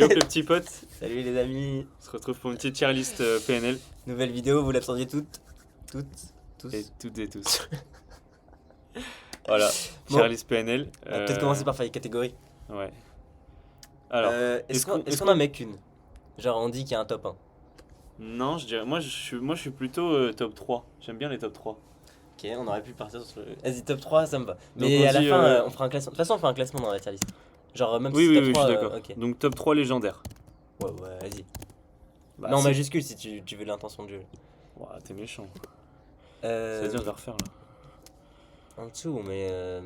Yo les petits potes, Salut les amis. on se retrouve pour une petite tier list PNL. Nouvelle vidéo, vous l'attendiez toutes, tous. Et toutes et tous. Voilà, Bon. tier list PNL. On va peut-être commencer par faire les catégories. Ouais. Alors, Est-ce qu'on en met qu'une? Genre on dit qu'il y a un top 1. non, je dirais, moi je suis plutôt top 3. J'aime bien les top 3. Ok, on aurait pu partir sur le... Vas-y, top 3, ça me va. Donc Mais on à la dit, fin, on fera un classement. De toute façon, on fera un classement dans la tier list. Genre même Oui, si oui, top oui, 3, je suis d'accord. ok. Donc top 3 légendaire. Ouais, vas-y. Bah, non, c'est- majuscule si tu veux l'intention de jeu. Ouah, t'es méchant. Euh, C'est-à-dire, je vais refaire là. En dessous, mais... De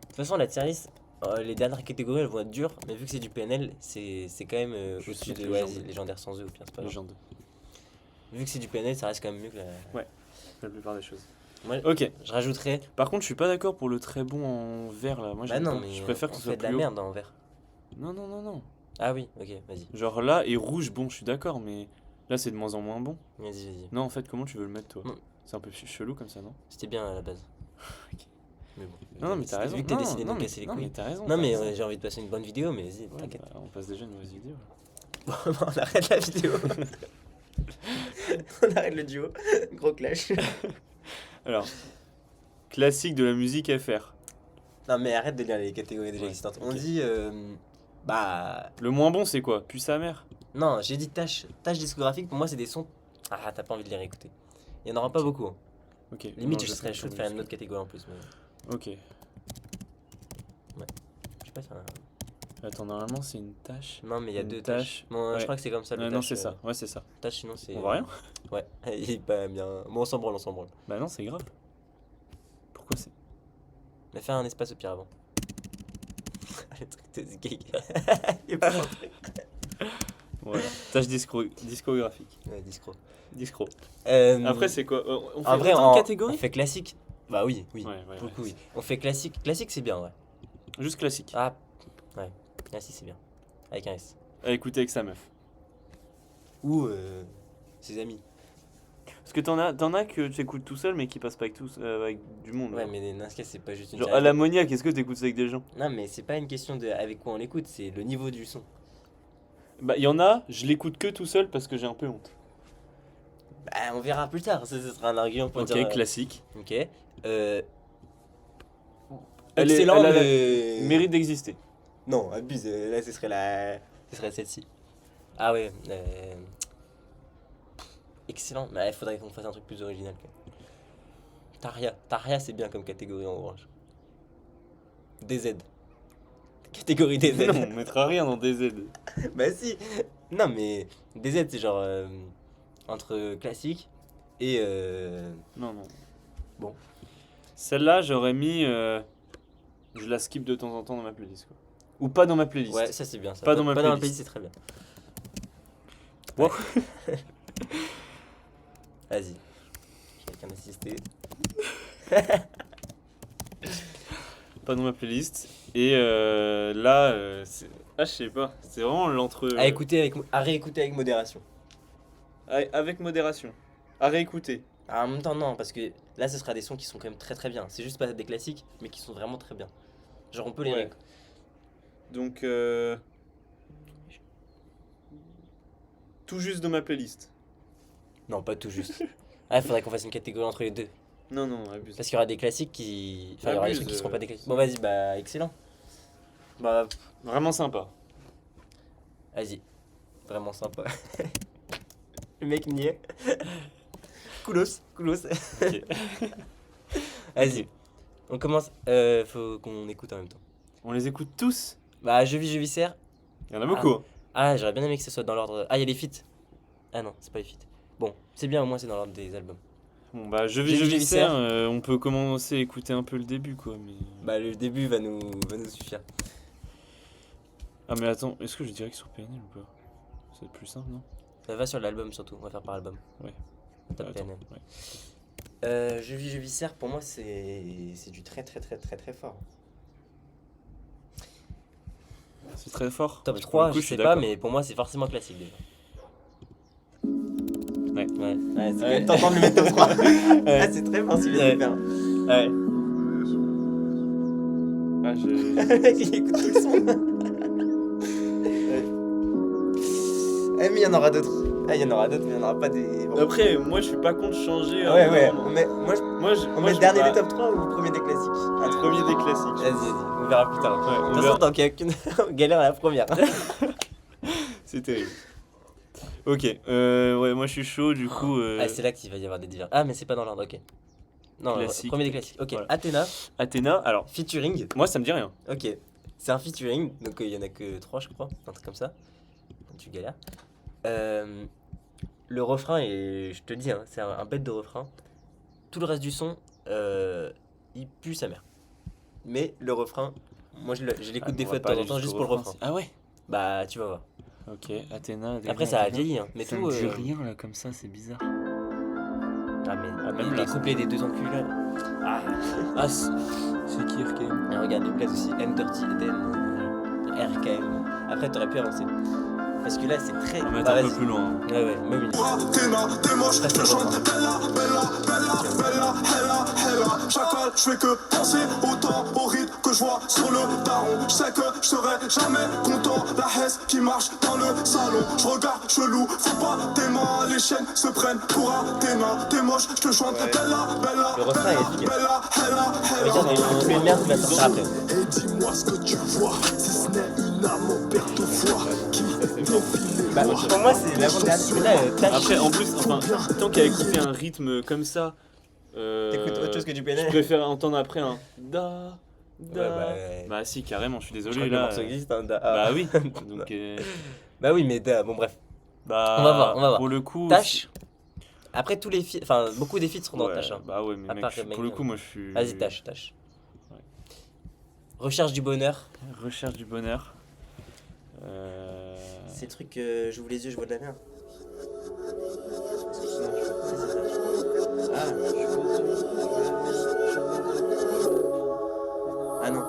toute façon, la tier list, les dernières catégories, elles vont être dures. Mais vu que c'est du PNL, c'est quand même Je au-dessus suis de légende. légendaire sans eux, au pire, c'est pas grave. Légende. Vu que c'est du PNL, ça reste quand même mieux que la... La plupart des choses. Moi, Ok. je rajouterais... Par contre, je suis pas d'accord pour le très bon en vert là. Moi, Bah j'aime non, pas. mais Je préfère que on ce soit fait de la plus haut. merde en vert. Non, non, non, non. Ah oui, ok, vas-y. Genre là et rouge, bon, je suis d'accord, mais là c'est de moins en moins bon. Vas-y. Non, en fait, comment tu veux le mettre toi? Non. C'est un peu chelou comme ça, non? C'était bien à la base. Ok. Mais bon. Non, mais t'as C'était- raison. Vu que t'as Non, décidé de non, nous mais- casser les non, mais couilles. t'as raison. Non, t'as mais raison. j'ai envie de passer une bonne vidéo, mais vas-y, Ouais, t'inquiète. bah, on passe déjà une mauvaise vidéo. Bon, on arrête la vidéo. On arrête le duo. Gros clash. Alors, classique de la musique FR. Non, mais arrête de lire les catégories déjà Ouais, existantes. On ok. dit. Bah. Le moins bon, c'est quoi? Puis sa mère. Non, j'ai dit tâche discographique. Pour moi, c'est des sons. Ah, t'as pas envie de les réécouter. Il y en aura pas Ok. beaucoup. Hein. Ok. Limite, non, je serais chaud de faire une autre musique. catégorie en plus. Mais... Ok. Je sais pas, ça. Attends, normalement, c'est une tâche. Non, mais il y a Une deux tâche. tâches. Bon, Ouais. je crois que c'est comme ça le Non, tâche, c'est ça. Ouais, c'est ça. Tâche, sinon c'est. On voit rien? Ouais, il est pas bien. Bon, on s'en branle, Bah non, c'est grave. Pourquoi c'est. Mais fais un espace au pire avant. Le truc de ce gay. Il est pas rentré. Voilà. Tâche discographique. Ouais, discro. Discro. Euh, Après, c'est quoi? On fait en vrai, autant de on catégories? fait classique. Bah oui. Ouais, Beaucoup, ouais. oui. On fait classique. Classique, c'est bien, ouais. Juste classique. Ah, ouais. Classique, c'est bien. Avec un S. À écouter avec sa meuf. Ou ses amis. Parce que t'en as que tu écoutes tout seul mais qui passent pas avec, avec du monde. Ouais, genre. mais dans ce cas, c'est pas juste une Genre série. à l'ammoniaque, est-ce que t'écoutes ça avec des gens? Non, mais c'est pas une question de avec quoi on l'écoute, c'est le niveau du son. Bah il y en a, je l'écoute que tout seul parce que j'ai un peu honte. Bah, on verra plus tard. Ça, ce sera un argument pour Ok, dire. classique. Ok. Euh, Elle est- excellent, elle a mais. Mérite d'exister. Non, abuse. Là, ce serait la. Ce serait celle-ci. Ah ouais. Excellent. Mais il faudrait qu'on fasse un truc plus original. Quand même. Taria, c'est bien comme catégorie en orange. DZ. Catégorie DZ. Non, on mettra rien dans des aides. Bah si. Non, mais DZ, c'est genre entre classique et. Non, non. Bon. Celle-là, j'aurais mis. Je la skip de temps en temps dans ma playlist. Quoi. Ou pas dans ma playlist. Ouais, ça c'est bien. Ça. Pas dans ma Pas dans la playlist. playlist, c'est très bien. Wow. Vas-y. Quelqu'un assisté. Pas dans ma playlist. Et là, je sais pas. C'est vraiment l'entre. À écouter à réécouter avec modération. Avec modération. À réécouter. Ah, en même temps, non, parce que là, ce sera des sons qui sont quand même très très bien. C'est juste pas des classiques, mais qui sont vraiment très bien. Genre, on peut les Ouais. réécouter. Donc, tout juste dans ma playlist. Non, pas tout juste. Ah, il faudrait qu'on fasse une catégorie entre les deux. Non, non, abuse. Parce qu'il y aura des classiques qui. Enfin, il y aura des Abuse, trucs qui seront pas des classiques. Bon, vas-y, bah, excellent. Bah, Vraiment sympa. vas-y. Vraiment sympa. Le mec niais. Coolos. Ok. Vas-y. Ok. On commence. Faut qu'on écoute en même temps. On les écoute tous. Bah, je vis, serre. Il y en a beaucoup. hein. Ah, j'aurais bien aimé que ce soit dans l'ordre. Ah, il y a les feats. Ah non, c'est pas les feats. Bon, c'est bien, au moins c'est dans l'ordre des albums. Bon, bah, je J'ai vis, vu serre. On peut commencer à écouter un peu le début, quoi. Mais... Bah, le début va nous suffire. Ah, mais attends, est-ce que je dirais que sur PNL ou pas? C'est plus simple, non? Ça va sur l'album surtout, on va faire par album. Ouais. On tape Attends, PNL. ouais. Je vis, serre, pour moi c'est du très fort. C'est très fort. Top Pour 3, le coup, je sais suis pas, d'accord. mais pour moi c'est forcément classique déjà. Ouais. Ouais, c'est Ouais. t'entends le mettre top 3. Ouais. Ah, c'est très fort celui Ouais. de faire. Ouais. Ah, Le mec il écoute tout le son. Eh, mais il y en aura d'autres. Ah, il y en aura d'autres, mais il n'y en aura pas des. Bon. Après, moi je suis pas contre changer. Ouais, non. on met, moi, on met je le dernier peux des pas- top 3 ou le premier des classiques? Le premier des classiques. Vas-y, on verra plus tard. Ouais, De on toute façon, verra. tant qu'il y a qu'une on galère à la première. C'est terrible. Ok, ouais, moi je suis chaud du coup. Ah, c'est là qu'il va y avoir des divers. Ah, mais c'est pas dans l'ordre, ok. Non, Classique. premier des classiques. Ok, Voilà. Athéna, Athéna, alors, featuring. moi ça me dit rien. Ok, c'est un featuring, donc il y en a que 3, je crois, un truc comme ça. Tu galères. Le refrain, et je te le dis, hein, c'est un bête de refrain. Tout le reste du son, il pue sa mère. Mais le refrain, moi je l'écoute des fois de temps en temps juste pour le refrain. Ah ouais. Bah, tu vas voir. Ok, Athéna. Après, ça a vieilli, hein. Mais Ça tout. me dit rien là comme ça, c'est bizarre. Ah, mais Ah, même les là, couplets des deux enculés. Ah, c'est qui RKM? Et regarde, le blaze aussi, M Dirty Eden, RKM. Après, t'aurais pu avancer. Parce que là, c'est très. On va mettre Bah, un peu vas-y. plus loin. Ouais, ouais, même une. Athéna, t'es moche, Ça, je c'est le chante refrain. Bella, Bella, Bella, Bella, Hella, Hella. Chacal, je fais que penser autant au rythme que je vois sur le daron. Je sais que je serai jamais content. La hesse qui marche dans le salon. Je regarde chelou, faut pas tes mains, les chaînes se prennent pour Athéna. T'es moche, je te chante Ouais. Bella, Bella, Le refrain est Bella, efficace. Bella, Hella, Regarde, il y a Hella. une couplet de merde qui va sortir après. Et dis-moi ce que tu vois, si ce n'est une âme en perte au foie qui défile les Bah, lois. pour moi, c'est l'avant-dernier. Mais là, tâche. Après, en plus, enfin, tant qu'à écouter un rythme comme ça, T'écoutes autre chose que du je PNL. préfère entendre après un da, da. Ouais, Bah si, carrément, je suis Je crois désolé que le là. morceau existe, hein, Bah oui, donc Bah oui, mais bon, bref. bah On va voir, on va voir. pour le coup, Tâche. Après, tous les feats, enfin, beaucoup des feats seront dans ouais, Tâche. Hein. bah ouais, mais À mec, part je suis- Remake, pour le coup, moi je suis. Vas-y, Tâche. Ouais. Recherche du bonheur. Recherche du bonheur. C'est le truc, j'ouvre les yeux, je vois de la merde. Ah non.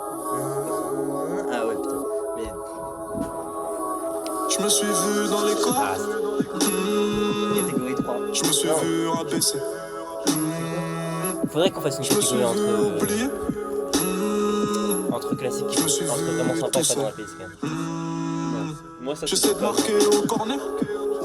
Ah ouais, putain. Mais. Je me suis vu dans les corps, Ah, catégorie 3. je me suis Non. vu rabaisser. Faudrait qu'on fasse une Je me suis catégorie vu entre, oublier. entre classique Je me suis entre vu vraiment sympa et pas tousser. dans la playlist quand même. Moi ça J'essaie de marquer au corner.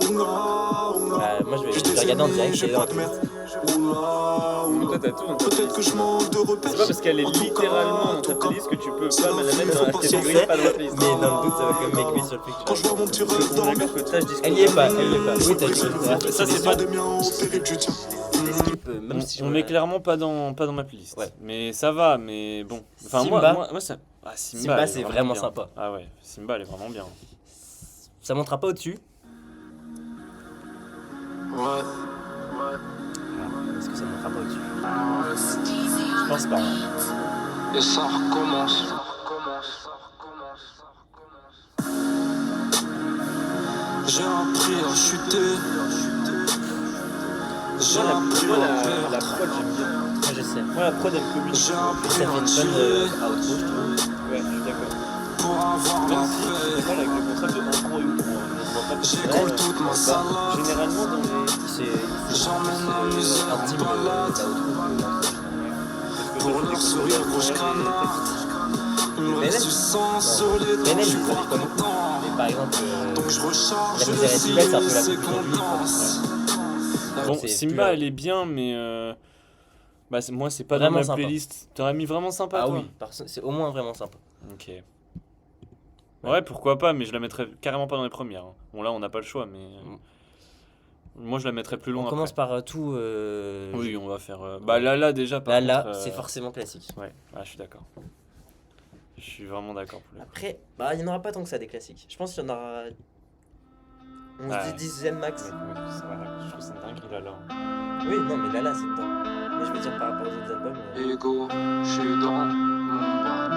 Oula, oula. Moi je J'ai vais des regarder en direct, ennemis, c'est j'ai dans pas la de merde. playlist. Oula, Toi oula. t'as tout dans ta Peut-être que playlist. je manque de repères. C'est pas parce qu'elle est En tout cas, littéralement dans en ta tout cas, playlist que tu peux c'est pas la la vie, mettre dans faut la pas catégorie s'en pas dans la playlist. Mais dans le doute, ça va quand même m'écrire sur le Quand picture. je vois mon petit On rêve est dormir. d'accord que tâche disco. Elle y est pas. Oui, t'as dit Ça, c'est pas- des miens au péril du tien. des skips, même si On met clairement pas dans ma playlist. Ouais. Mais ça va, mais bon. Enfin Simba. moi ça. Ah, Simba, Simba, elle est c'est vraiment bien. sympa. Ah ouais, Simba elle est vraiment bien. Ça montera pas au-dessus. Ouais. Est-ce que ça montera pas au-dessus? Je pense pas. Et ça recommence. J'ai appris à chuter. J'ai appris à perdre. prod j'aime bien. Moi je sais. Moi la prod elle communique. J'ai Ça appris fait à une bonne tuer outro, je trouve. Ouais, je suis d'accord. pour avoir Même la si j'ai paix. du mal avec le concept de intro et outro. On voit pas J'écoute toute ma salade. Généralement dans les. J'emmène la misère en intime balade. Pour leur sourire rouge canard. L'eau PNL? du sang sur les dents, PNL, je je crois connais pas beaucoup. content. Mais par exemple, Donc je recharge La le misère est belle, c'est un peu la silence et plus qu'on connue, danse. Bon, c'est Simba plus- elle est bien, mais bah moi c'est pas Vraiment dans ma sympa. playlist. T'aurais mis vraiment sympa Ah toi. oui, c'est au moins vraiment sympa. Ok. Ouais, pourquoi pas, mais je la mettrais carrément pas dans les premières. Hein. Bon là on n'a pas le choix, mais moi je la mettrais plus loin. On après. commence par tout. Oui, on va faire. Bah là déjà par Là, contre, c'est forcément classique. Ouais, ah, je suis d'accord. Je suis vraiment d'accord pour le coup. Après, bah, il n'y en aura pas tant que ça des classiques. Je pense qu'il y en aura. On Ouais. se dit dizaine max. Ouais, c'est vrai, je trouve ça dingue là. Oui, non, mais là, c'est dedans. Mais je veux dire, par rapport aux autres albums, Ego, je suis dans mon bac.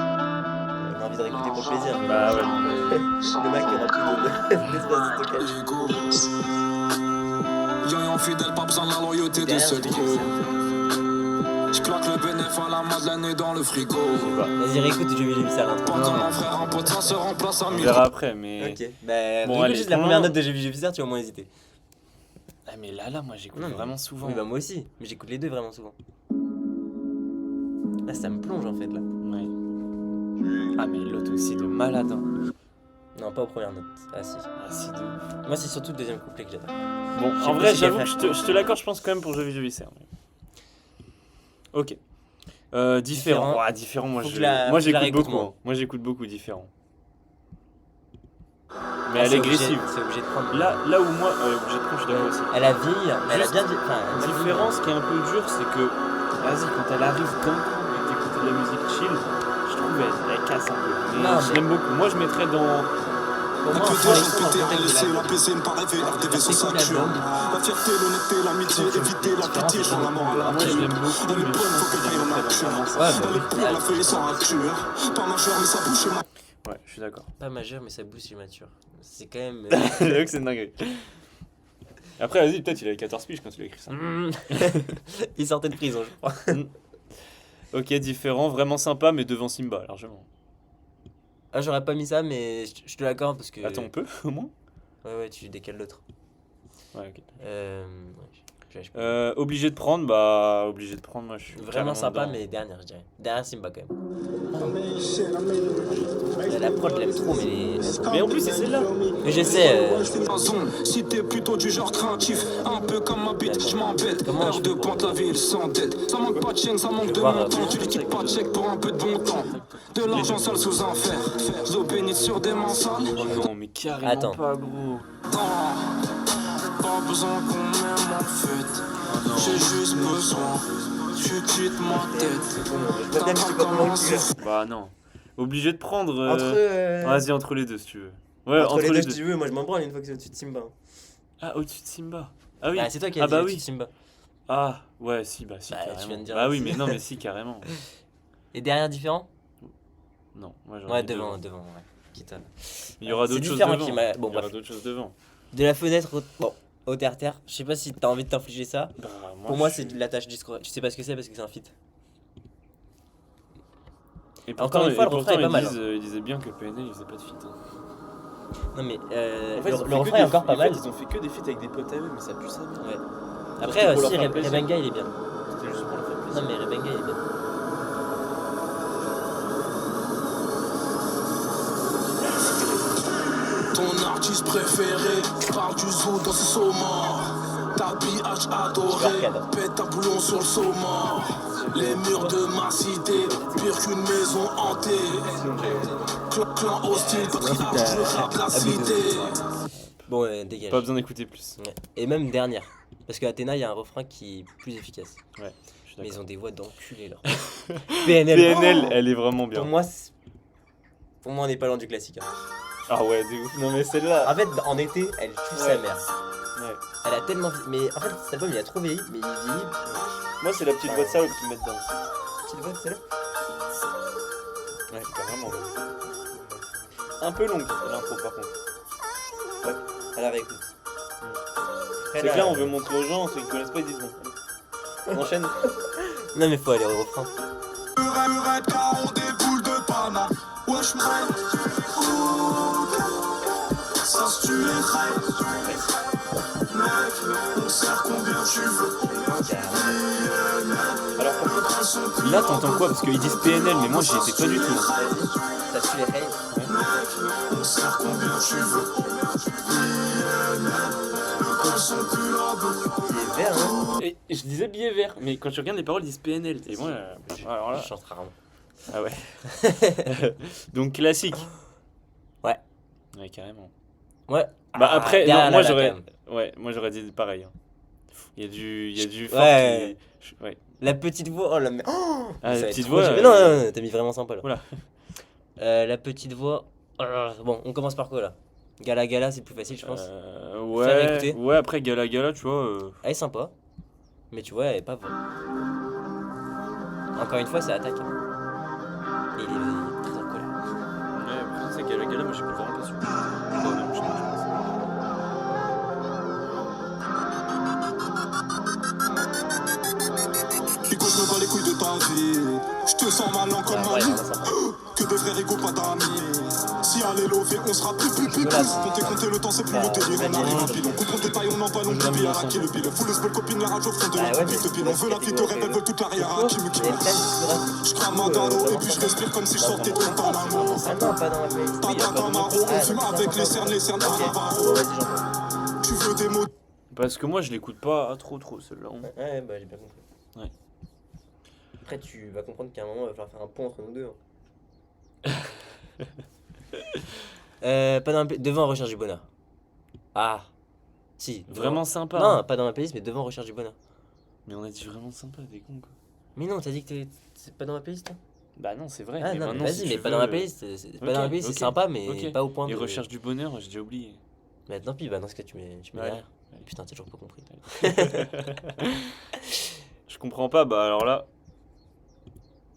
on a envie de réécouter pour le plaisir. mais- Bah ouais. Le mec aura plus d'espace de stockage. Ego. Yoyon fidèle, pas besoin de la loyauté de Derrière, cette je vais crew. dire ça. Je claque le bénéf à la Madeleine et dans le frigo. Vas-y, réécoute, je vais lui ça à l'intro. Pendant mon frère, un pote, ça se remplace à On mille. verra après, mais. Ok, bah, Bon, réécoute allez, juste la pour première le note de J'ai vu Jupiter, tu vas au moins hésiter. Ah, mais là, moi j'écoute Non, mais- vraiment souvent. Oui, bah, moi aussi, mais j'écoute les deux vraiment souvent. Là, ça me plonge en fait, là. Ouais. Ah, mais l'autre aussi de malade. Hein. Non, pas aux premières notes. Ah si. Ah, si, de ouf. Moi, c'est surtout le deuxième couplet que j'adore. Bon, Je sais en pas vrai, si j'avoue il y que a je te l'accorde, je pense quand même pour Jeux vidéo viscère. Ok. Différent. Ouais, différent, moi Faut que la j'écoute réécoute, beaucoup. moi. Hein. Moi j'écoute beaucoup différent. Mais Ah, elle c'est est obligé- agressive. C'est obligé de prendre. Là où moi, obligé de prendre, je suis d'accord aussi. Elle a vieilli, elle a Juste bien vieilli. Enfin, elle a bien Différence qui est un peu dur, c'est que, vas-y, quand elle arrive d'un coup et que t'écoutes de la musique chill, je trouve elle casse un peu. Mais Non, je mais- l'aime beaucoup. Moi je mettrais dans. Pour Un moi, peu enfin, de ils sont dans le péter, contexte de laisser la l'album. PC, ne pas rêver, RDV sans T'écoutes ceinture. l'album. La fierté, l'honnêteté, l'amitié, éviter la pitié, j'en la morale à Moi je pire. l'aime beaucoup, Elle mais est je bonne, faut pense que qu'elle je aille en mettrais nature. dans ça. Ouais, Elle est pure, la feuille sans rature. Pas majeure, mais sa bouche est ma... Ouais, je suis d'accord. Pas majeur, mais sa bouche est mature. C'est quand même. J'avoue que c'est une dinguerie. Après, vas-y, peut-être il avait 14 piges quand il a écrit ça. Il sortait de prison, je crois. Ok, différent, vraiment sympa, mais devant Simba, largement. Ah, j'aurais pas mis ça, mais je te l'accorde parce que. Attends, on peut au moins. Ouais, tu décales l'autre. Ouais, ok. Obligé de prendre, moi je suis Vraiment carrément sympa, dedans. mais dernière, je dirais. Dernière Simba quand même. La prod, je l'aime trop, mais. Mais en plus, c'est celle-là. Mais je sais. Si t'es plutôt du genre craintif, un peu comme ma bite, je m'embête. Comment Heure je de fais pointe, la ville sans dette. Ça manque pas de chaîne, ça manque Je de vais voir, montant. Tu liquides pas de chèque pour un peu de bon temps. De l'argent sale sous un fer. Zo bénite sur des mains sales. Oh non, mais carrément Attends. pas, gros. Pas besoin qu'on m'aime en fait. J'ai juste besoin. Tu quittes ma tête. T'as pas commencé. Bah non. Obligé de prendre. Entre. Vas-y, entre les deux si tu veux. Ouais, Entre les deux, si tu veux, moi je m'en branle une fois que c'est au-dessus de Simba. Ah, au-dessus de Simba. Ah oui. Ah, c'est toi qui as Ah dit bah au-dessus oui. de Simba. Ah, ouais, si, bah si, Bah, tu carrément. viens de dire Bah oui, aussi. mais non, mais si, carrément. Et derrière différent? Non, moi j'en Ouais, ai devant, ouais. Quitte à- Il y aura C'est d'autres choses différent devant. qui m'a- bon, Il y aura bref. d'autres choses devant. De la fenêtre au terre-terre, je sais pas si t'as envie de t'infliger ça. Bah, Pour moi, je c'est suis- de la tâche discord. Je sais pas ce que c'est parce que c'est un feat. Et Encore une fois, le refrain est pas mal, Ils disaient bien que le PNL il faisait pas de feat. Hein. Non, mais En fait, ils ont le fait refrain que est des- encore pas en fait, mal. ils ont fait que des feats avec des potes à eux, mais ça pue ça. Ouais. Parce Après, que pour leur aussi, faire plaisir. Rebenga il est bien. C'était juste pour leur faire Non, plaisir. mais Rebenga il est bien. Ton artiste préféré parle du zoo dans ses saumons. Ta BH adorée pète ta boulon sur le saumon. Les murs de ma cité, pire qu'une maison hantée. Clan hostile, patriarche, je rappe la cité. Bon, dégage. Pas besoin d'écouter plus. Ouais. Et même dernière. Parce que Athéna, il y a un refrain qui est plus efficace. Ouais, je suis Mais ils d'accord. ont des voix d'enculés là. PNL. PNL, Oh elle est vraiment bien. Pour moi, on n'est pas loin du classique. Hein. Ah ouais, de ouf. Non mais celle-là. En fait, en été, elle tue sa mère. Ouais. Elle a tellement. Mais en fait, cet album, il a trop vieilli, mais il vieillit. Moi, c'est la petite voix de salope qui me met dedans. Petite voix, c'est là. Ouais, carrément. Un peu longue l'intro par contre. Ouais, à la réécoute. C'est que là, on veut montrer aux gens, ceux qui connaissent pas, ils disent bon. On enchaîne. Non, mais faut aller au refrain. Murette, caron, des boules de Panama. Wesh, mec. Ça se tue les rêves. Mec, on sert combien tu veux. Alors par contre, là, t'entends quoi? Parce qu'ils disent PNL, mais moi, j'y étais pas du tout. Ça tue les rêves. On sert combien tu veux. Il est vert, hein. Et je disais billet vert, mais quand tu regardes les paroles, ils disent PNL. Et moi, alors là. Je chante rarement. Ah ouais. Donc classique. Ouais. Ouais, carrément. Ouais. Bah après, derrière non, moi la j'aurais. cam. Ouais, moi j'aurais dit pareil. Hein. Il y a du fort Ouais. qui. Ouais. La petite voix, oh la merde. Ah, Ça la va petite être voix. trop dur. Non, t'as mis vraiment sympa là. Voilà. La petite voix. Oh là là. Bon, on commence par quoi là? Gala Gala, c'est plus facile, je pense. Faire Ouais. écouter. Ouais, après Gala Gala, tu vois. Elle est sympa. Mais tu vois, elle est pas vraie. Encore une fois, ça attaque. Hein. Et il est très en colère. Ouais, après, c'est Gala Gala, moi j'écoute vraiment pas super. Non, je pense. Pico, je me bats les couilles de ta vie. Je te sens malin comme Ah, ouais, Manu. vraiment sympa. Que des vrais rigots, pas d'amis. Si allez lever, on sera plus. Compter le temps, c'est plus le délire. On arrive à pile, on coupe en détail, on envoie nos bébés à la kill bill. Full les copines, la rage au fond de la copine de pile. On veut la vie de rêve, elle veut toute l'arrière à Kim. Je crame un dano et puis je respire comme si je sortais de Guantanamo. Ah non, pas dans la playlist. Oui, Tata Camaro, on fume avec les cernes Bon, vas-y, j'entends. Tu veux des mots. Parce que moi, je l'écoute pas trop celle-là. Ouais, bah j'ai bien compris. Ouais. Après, tu vas comprendre qu'à un moment, il va falloir faire un pont entre nous deux. Pas dans la devant Recherche du bonheur. Ah, si. devant- Vraiment sympa. Non, hein. pas dans la playlist, mais devant Recherche du bonheur. Mais on a dit vraiment sympa, des cons quoi. Mais non, t'as dit que c'est pas dans la playlist, toi. Bah non, c'est vrai. Ah mais non, mais maintenant, vas-y, si mais tu pas veux, dans la playlist. Pas dans la playlist, ok, c'est sympa, mais ok. pas au point Et de. recherche du bonheur, j'ai déjà oublié. Mais tant pis, bah dans ce cas, tu mets Ouais. derrière. Ouais. Putain, t'as toujours pas compris. Je comprends pas, bah alors là.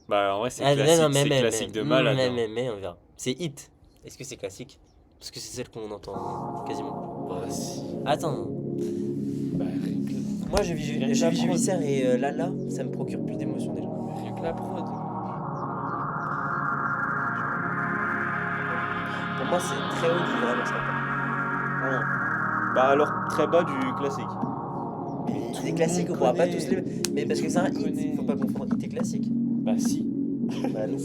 Bah en vrai, c'est Ah, classique, non, c'est classique de malade. hein. mais on verra. C'est hit. Est-ce que c'est classique? Parce que c'est celle qu'on entend quasiment. Bah si. Attends. Bah rien que, Moi, je Rien que vis la Viscère et Lala, ça me procure plus d'émotion déjà. rien que la prod. Pour moi, c'est très haut du vraiment sympa. Bah alors très bas du classique. Mais tout les le classiques, on monde pourra pas connaît. tous les. Mais parce que c'est un Tout le monde hit, connaît. faut pas confondre hit et classique. Bah si. Bah non.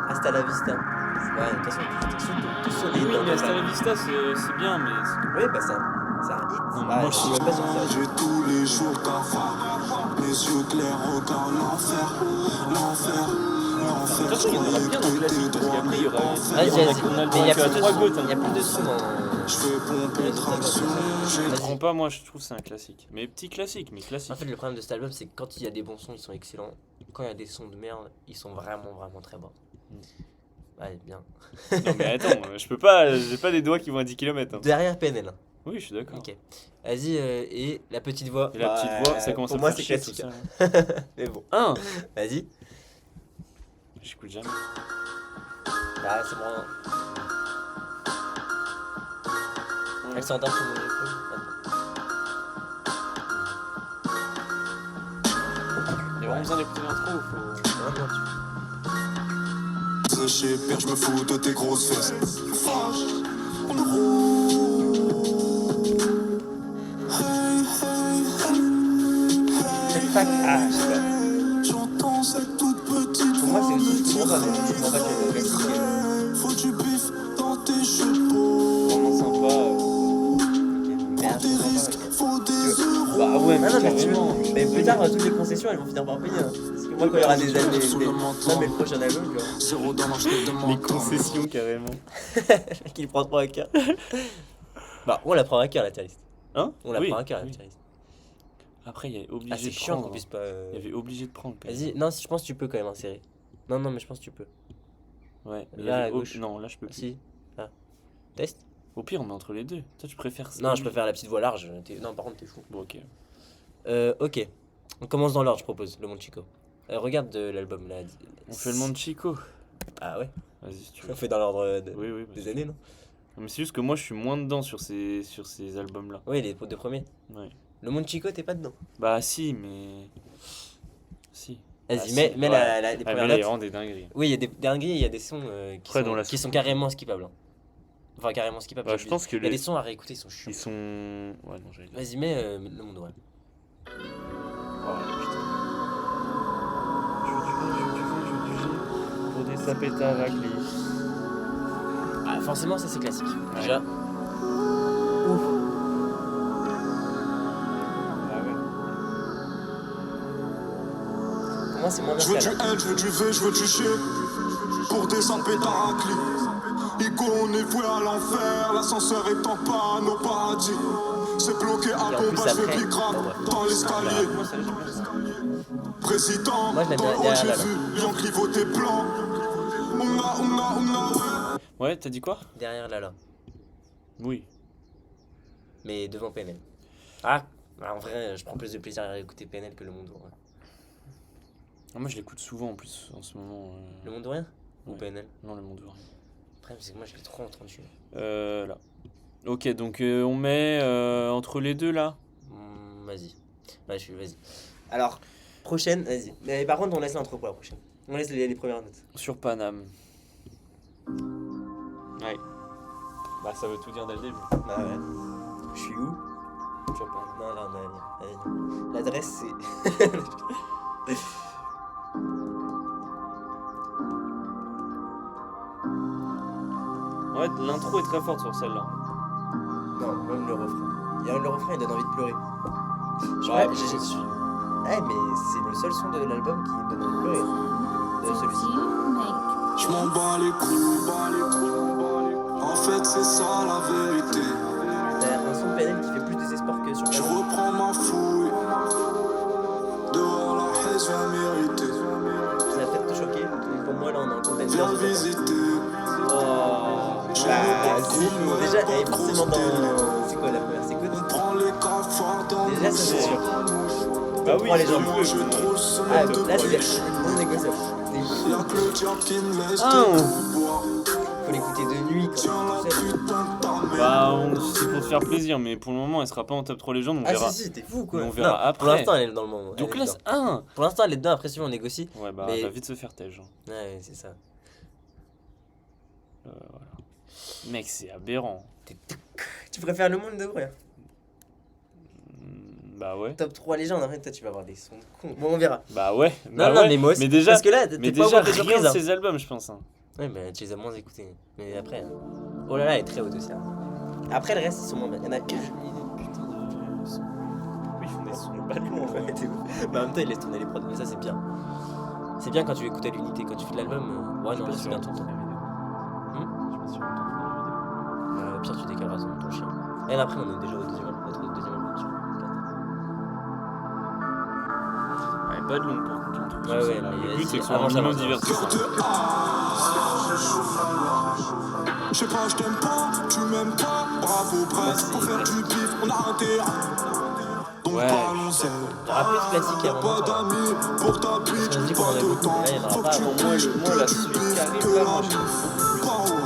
Hasta la vista. Ouais, de toute façon, tout son hit. Oui, mais Hasta la Vista, c'est bien, mais. Oui, bah c'est un hit. Non, mais Bah, moi, je je suis même pas sûr que ça. J'ai tous les jours cafard. Les yeux clairs, regarde l'enfer. De toute façon, il y en aura bien dans le classique, parce qu'après, il y aura. Vas-y, on a vas-y. le Mais droit il y a qu'à plus de 3 sons. gouttes. Il y a plus de sons dans. Je fais pomper traction. Je Vas-y. comprends pas, moi, je trouve que c'est un classique. Mais petit classique, mais classique. En fait, le problème de cet album, c'est que quand il y a des bons sons, ils sont excellents. Quand il y a des sons de merde, ils sont vraiment très bons. Ouais, bien. Non, mais attends, je peux pas. J'ai pas des doigts qui vont à 10 km. Derrière PNL. Oui, je suis d'accord. Ok. Vas-y, et la petite voix. Et la petite voix, ça commence pour à moi, me c'est faire chier, classique. tout ça. Mais bon. Un. Vas-y. J'écoute jamais. Ah, c'est bon. Elle s'endort sur mon épaule. Il y a vraiment besoin d'écouter l'intro ou faut. Non, non, Séché, père, je me fous de tes grosses fesses. Cette fac. Ah, je sais pas. J'entends cette toute petite Pour moi, c'est voix aussi me tout le monde dire, je comprends pas que le classique. faut du bif dans tes chapeaux. Vraiment sympa. Merde, Des je comprends risques, pas. faut des euros. Bah ouais, Ah non, mais carrément. mais plus tard, toutes les concessions, elles vont finir par payer. Hein. Parce que moi, quand il y aura des années. Non, mais le prochain album, tu vois. Zéro dans la fenêtre de mon Les temps. concessions, carrément. Le mec, il prend 3 à cœur. Bah, on la prend à cœur, la tier list. Hein On la Oui, prend à cœur, la oui. tier list. Après, il y a obligé Ah, c'est de chiant qu'on prendre. puisse pas. Il y avait obligé de prendre. quand même. Vas-y, non, si je pense que tu peux quand même insérer. Non, mais je pense que tu peux. Ouais. mais il y Là, avait à gauche. Non, là, je peux plus. Si. Ah. Test. Au pire, on met entre les deux. Toi, tu préfères ça? Non, je préfère la petite voix large. Non, par contre, t'es fou. Bon, ok. Ok. On commence dans l'ordre, je propose, le Monde Chico. Regarde l'album là. On fait le monde Chico. Ah ouais. Vas-y, si tu On veux. fait dans l'ordre Oui, oui. des vas-y. années, non? Mais c'est juste que moi, je suis moins dedans sur ces albums-là. Oui, les deux premiers. Ouais. Le Monde Chico, t'es pas dedans. Bah, si, mais. Si. Vas-y, Ah, si, mets ouais. les Ah, premières mais là, il y a notes. vraiment des dingueries. Oui, il y a des dingueries, il y a des sons Après, dans la qui sont carrément skippables. Hein. Enfin, carrément skippables. Bah, je pense que Il y a les. des sons à réécouter, ils sont chiants. Ils sont. Ouais, non, j'allais dire. Vas-y, mets Le Monde Oral. Oh, putain. Je veux du G pour des sapetas à raclés. Ah, forcément, ça c'est classique. Ouais. Déjà. Ah ouais. Pour moi, c'est moins bien Je veux du que L, je veux du V, je veux du G. Pour des sapétaraclis. Igo, on est voué à l'enfer. L'ascenseur est en panne au paradis. C'est bloqué à Et en plus, combat, je vais après- bicrave bon, dans l'escalier. Moi, ça, j'aime bien ça. Président, Moi, je l'aime dans le bien haut, derrière, j'ai là. vu Lion Clivo tes plans. Ouais. Ouais, t'as dit quoi? derrière Lala. Oui. Mais devant PNL. Ah, en vrai, je prends plus de plaisir à écouter PNL que Le Monde Oral. Ah, moi, je l'écoute souvent en plus en ce moment. Le Monde Oral ou Ouais. PNL? Non, le monde ouvert. Après, c'est que moi, je l'ai trop entendu. Là. Ok, donc on met entre les deux là. Vas-y. Vas-y. Alors, prochaine, vas-y. Mais par contre, on laisse l'intro pour la prochaine. On laisse les premières notes. Sur Paname. Ouais. Bah ça veut tout dire dès le début. Bah ouais. Je suis où? Sur Paname. Non, là, non. L'adresse, c'est... Ouais, l'intro est très forte sur celle-là. Non, même le refrain. Le refrain, il donne envie de pleurer. Ouais, mais c'est le seul son de l'album qui donne envie de pleurer. De celui-ci. Je m'en bats les couilles. En fait, c'est ça la vérité. T'as un son de PNL qui fait plus désespoir que sur Je Paname. reprends ma fouille. Dehors, la haine vient m'irriter. Ça va peut-être te choquer, mais pour moi, là, on a un contenu. Viens visiter. Déjà, elle est forcément dans... C'est quoi la première? C'est quoi On prend les cafards dans Déjà, ça c'est sûr. Bah oui, Prends les c'est jambes. joué. Je trouve le Ah, sommet de là, c'est bouche. non négociable. Y'a que le diable qui me laisse Ah. te boire. Faut l'écouter de nuit quand Tiens la t'es tout seul. putain de ta mère. Bah c'est pour te faire plaisir, mais pour le moment elle sera pas en top 3 légendes, on Ah verra. si, t'es fou quoi. Mais on verra Non, après. Pour l'instant, elle est dans le monde. Donc elle est là dedans. c'est 1. Pour l'instant, elle est dedans, après si on négocie. Ouais bah Mais- elle va vite se faire tège. Ouais, c'est ça. Voilà. Mec c'est aberrant. Tu préfères le monde de vrai. Bah ouais. Top 3 légendes, après toi tu vas avoir des sons de con. Bon, on verra. Bah ouais. Non, bah non, ouais. mais moi aussi. Mais déjà, Parce que là, t'es mais pas au déjà bout de tes rien surprises. de ses albums je pense. Hein. Ouais, mais tu les as moins écoutés. Mais après. Oh là là, elle est très haute aussi. Hein. Après, le reste, ils sont moins bien. Il y en a que. Putain de sons. Oui, ils font des sons pas longs en fait. Mais en même temps, ils laissent tourner les prods. Mais ça, c'est bien. C'est bien quand tu écoutes à l'unité. Quand tu fais de l'album. Ouais, non, c'est bien tout le temps. Au pire, tu décaleras ton chien. Et après, on est déjà au deuxième album. Ouais, pas de long pour contre. Ouais, ouais, mais Le but c'est que ce soit avance, un minimum avance. divertissant. Je sais pas, je t'aime pas, tu m'aimes pas. Bravo, bref, pour faire du bif, on a un terrain. Donc Ouais. parlons-en. Rappelez ce classique Y'a avant. pas d'amis pour ta bitch, On se dit qu'on en pas avait de beaucoup, temps. mais là, il y en aura Faut pas. que tu Bon, bouges, moi, la que tu suite qui bifes, arrive, que là, la moi, mif. Pas ouais.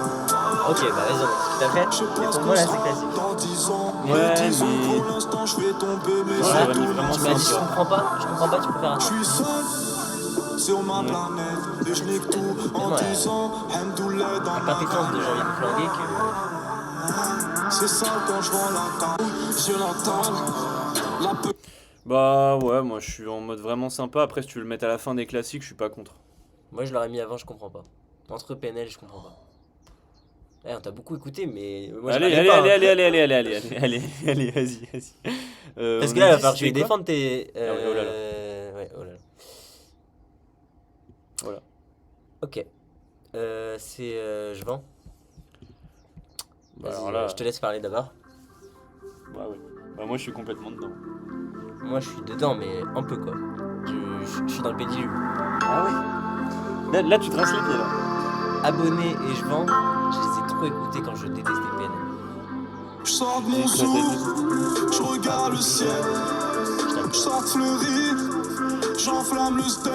Ok, bah vas-y, on va discuter après. Je sais Mais pas ce pour qu'on moi, là, c'est sera classique. dans 10 ans. Ouais, Mais disons mais- pour l'instant, je vais tomber, mais Ouais, c'est j'aurais mis tout. vraiment Tu m'as dit, je comprends pas, tu préfères un Je suis seul sur ma planète et je nique tout en Ouais. disant Hamdoullah dans La ma compétence de j'ai envie de flinguer que. C'est ça quand je vois la table, je l'entends. La pe- Bah ouais, moi je suis en mode vraiment sympa. Après si tu veux le mettre à la fin des classiques, je suis pas contre. Moi, je l'aurais mis avant, je comprends pas. Entre PNL, je comprends pas. Eh, on t'a beaucoup écouté, mais. Moi, Allez, j'arrive allez, pas, allez, hein. allez, allez, allez, allez, allez, allez, allez, vas-y, vas-y. Parce On que a là, il va dit falloir que tu les c'était quoi défendes tes. Ah oui, oh là là. Ouais, oh là là. Voilà. Ok. C'est. Je vends. Bah, Vas-y, alors là- je te laisse parler d'abord. Bah ouais. Bah moi je suis complètement dedans. Moi, je suis dedans, mais un peu quoi. Je suis dans le pédilu. Ah ouais. Là tu te rinces les pieds là. Abonné et je vends, je les ai trop écoutés quand je détestais PNL. Je sors de mon zoo, je regarde le ciel. Je sors de Fleury, j'enflamme le ster.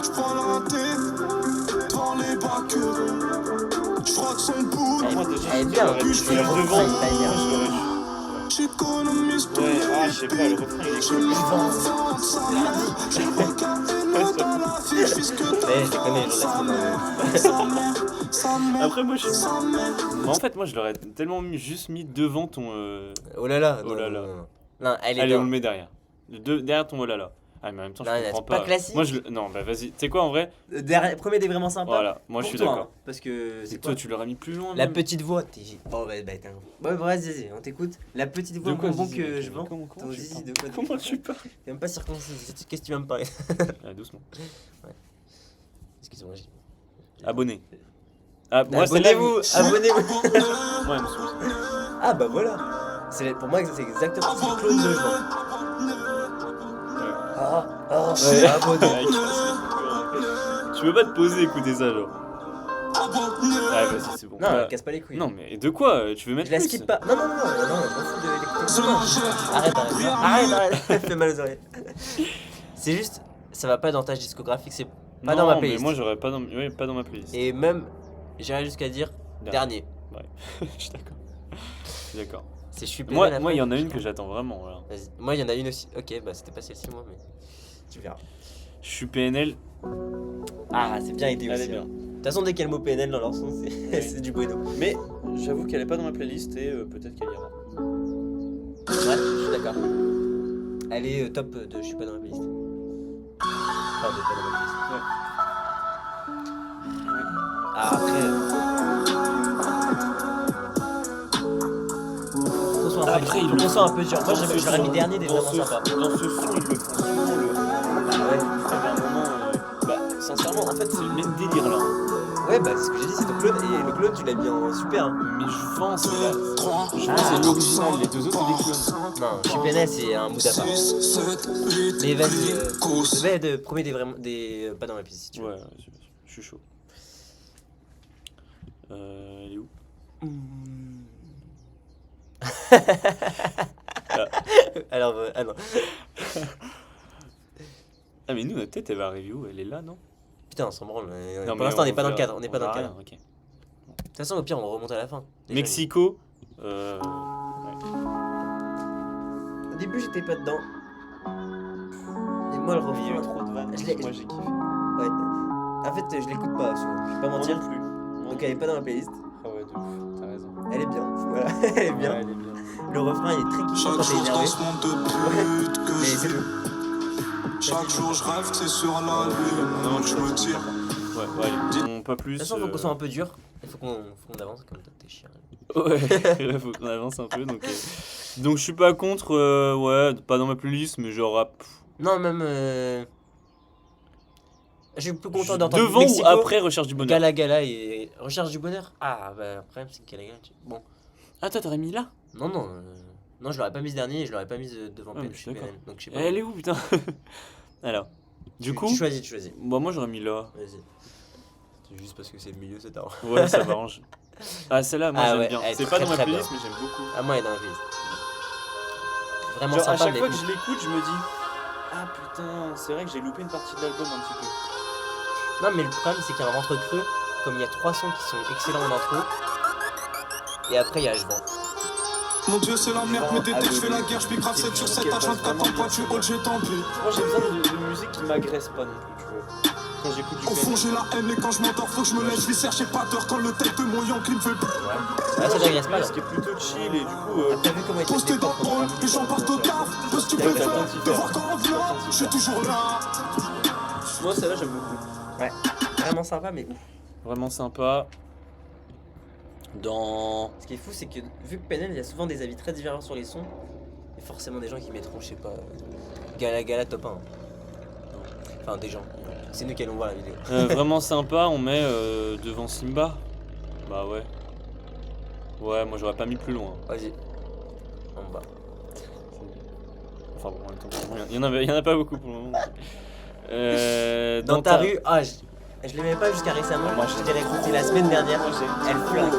Je prends la thé devant les bacs. Je frotte son pouls, Alors, moi déjà Elle est je bien, l'aurais puis mis je fais le devant. refrain, il t'a bien. Moi, je l'aurais- j'économise tout. Ouais, ah je sais pas, le refrain il est Je cool. me vends sa mère. Je regarde les notes dans la fiche puisque Ouais, je les connais, je sa laisse mère, sa mère, Après moi je suis. sa mère. Mais en fait moi je l'aurais tellement juste mis devant ton. Oh là là, Oh non, là non, là. non, non. Non, elle est Allez dans. on le met derrière. Derrière ton oh là là. Ah mais en même temps je Non, comprends c'est pas classique. Moi je non bah vas-y. Tu sais quoi en vrai. Premier des vraiment sympas. Voilà. Moi je suis d'accord. hein, parce que Et c'est toi quoi tu l'aurais mis plus loin. La même. petite voix. Oh bah t'es un. Ouais, vas-y, on t'écoute. La petite voix De quoi bonbon Zizi que je vends. Comment Ton tu zizi parles de quoi Comment tu parles T'es même pas circoncis. Qu'est-ce que tu vas me parler? Ah, doucement. Excuse-moi. Abonné. Ah, moi, Abonnez-vous, abonnez-vous. Ouais, mais c'est- Ah bah voilà. Pour moi c'est exactement ce que Claude me vend. Abonnez. Ouais, tu peux pas te poser écouter ça, genre. Ouais, vas-y, c'est bon. Non, Bah, casse pas les couilles. non, mais de quoi Tu veux mettre Je la plus skip pas. Non, je m'en fous de l'écouter. Arrête. Fais mal aux oreilles. C'est juste, ça va pas dans ta discographique, c'est pas non, dans ma mais playlist. moi, j'aurais pas dans... Ouais, pas dans ma playlist. Et même, j'irais jusqu'à dire dernier. Je suis d'accord. Je suis d'accord. C'est je suis Moi, PNL il y en a après. une que j'attends vraiment. Là. Vas-y. Moi, il y en a une aussi. Ok, bah c'était pas celle-ci, moi, mais tu verras. Je suis PNL Ah, c'est bien été Elle aussi. est bien. De toute façon, dès qu'il y a le mot PNL dans leur son, c'est c'est du bueno. Mais j'avoue qu'elle est pas dans ma playlist et peut-être qu'elle ira. Ouais, je suis d'accord. Elle est top de je suis pas dans la playlist. Enfin, de pas dans ma playlist. Ah, après. Après, il le sent un peu dur. Moi, j'aurais mis dernier des vraiment sympa. Dans ce son, ils le font souvent le. Ah ouais. Il y avait un moment. Sincèrement, en fait, c'est le même délire là. Ouais, bah, c'est ce que j'ai dit, c'est le clone. Et le clone, tu l'as mis en super. Hein. Mais je pense que là. Je pense que Ah. c'est l'original, les deux autres, c'est des clones. Non, je suis PNL, c'est un mood à part. Mais vas-y, promets des pas dans la playlist si tu veux. Ouais, je suis chaud. Elle est où? Alors, ah non. Ah, mais nous, notre tête, elle va arriver où? Elle est là, non? Putain, on s'en branle. Non, Pour mais l'instant, on n'est pas dans le verra- cadre. On n'est pas dans le verra cadre. rien, ok. De toute façon, au pire, on remonte à la fin. Déjà, Mexico. Ouais. Au début, j'étais pas dedans. Et moi, le Il y a eu refrain. trop de vannes. Je l'ai- Moi, j'ai kiffé. Ouais. En fait, je l'écoute pas souvent. Je vais pas mentir. Moi non plus. Donc, elle est pas dans la playlist. Ah ouais, de ouf, t'as raison. Elle est bien. Voilà, elle est bien. Ouais, elle est bien. Le refrain, il est très kiffant Chaque quand t'es jour dans énervé. ce monde de pute que Mais je c'est vis. tout. Chaque jour je rêve que c'est sur la lune. Non, Je me tire. Ouais, allez, pas plus. De toute façon, faut qu'on soit un peu dur. Il faut qu'on avance comme toi, t'es chiant. Ouais, faut qu'on avance un peu. Donc je suis pas contre, ouais, pas dans ma playlist, mais genre Non, même. Je suis plus content d'entendre devant Mexico, ou après Recherche du bonheur. Gala Gala et Recherche du bonheur. Ah, bah, le problème, c'est que Gala Gala. Bon. Ah, toi t'aurais mis là? Non, non. Non, je l'aurais pas mise dernier et je l'aurais pas mise devant Ah, mais PNL. je suis d'accord. Donc, je sais pas. Elle est où, putain? Alors, du coup, Tu choisis. bah, moi j'aurais mis là. Vas-y. C'est juste parce que c'est le milieu, c'est tard. Ouais, ça m'arrange. Ah, celle-là, moi Ah j'aime ouais, bien. elle est C'est pas très, dans ma très playlist, bien. mais j'aime beaucoup. Ah, moi, elle est dans la playlist. Vraiment Genre, sympa, à chaque mais fois que je l'écoute, je me dis, ah putain, c'est vrai que j'ai loupé une partie de l'album un petit peu. Non, mais le problème, c'est qu'il y a un ventre creux. Comme il y a 3 sons qui sont excellents en intro. Et après, il y a H20. Mon dieu c'est la merde, mais dès que je fais la guerre, je pique grave 7 sur 7 H24 en pointu, haut j'ai tant pis. Moi j'ai besoin de musique qui m'agresse pas non plus, tu vois. Quand j'écoute du Au fond PNL. j'ai la haine et quand je m'endors faut que je me lève, je vis chercher pas d'heure quand le tête de mon yankee me fait Ah, ça t'agresse pas là. Ce qui est plutôt chill et du coup. T'as vu comment il poster était dans le hall, et j'en porte au taf. Parce que tu Ouais, peux t'as faire, plein de te voir quand on vient, je suis toujours là. Moi celle-là j'aime beaucoup. Ouais. Vraiment sympa, mais ouf. Vraiment sympa. Dans. Ce qui est fou, c'est que vu que PNL, il y a souvent des avis très différents sur les sons, il y a forcément des gens qui mettront, je sais pas, Gala Gala top 1. Enfin, des gens. C'est nous qui allons voir la vidéo. Vraiment sympa, on met devant Simba. Bah ouais. Ouais, moi j'aurais pas mis plus loin. Vas-y. En bas. Enfin bon, en même temps, il y en a pas beaucoup pour le moment. Dans ta rue, ah, je l'aimais pas jusqu'à récemment. Moi, je l'ai écouté la semaine dernière. Moi, j'aime Elle flingue.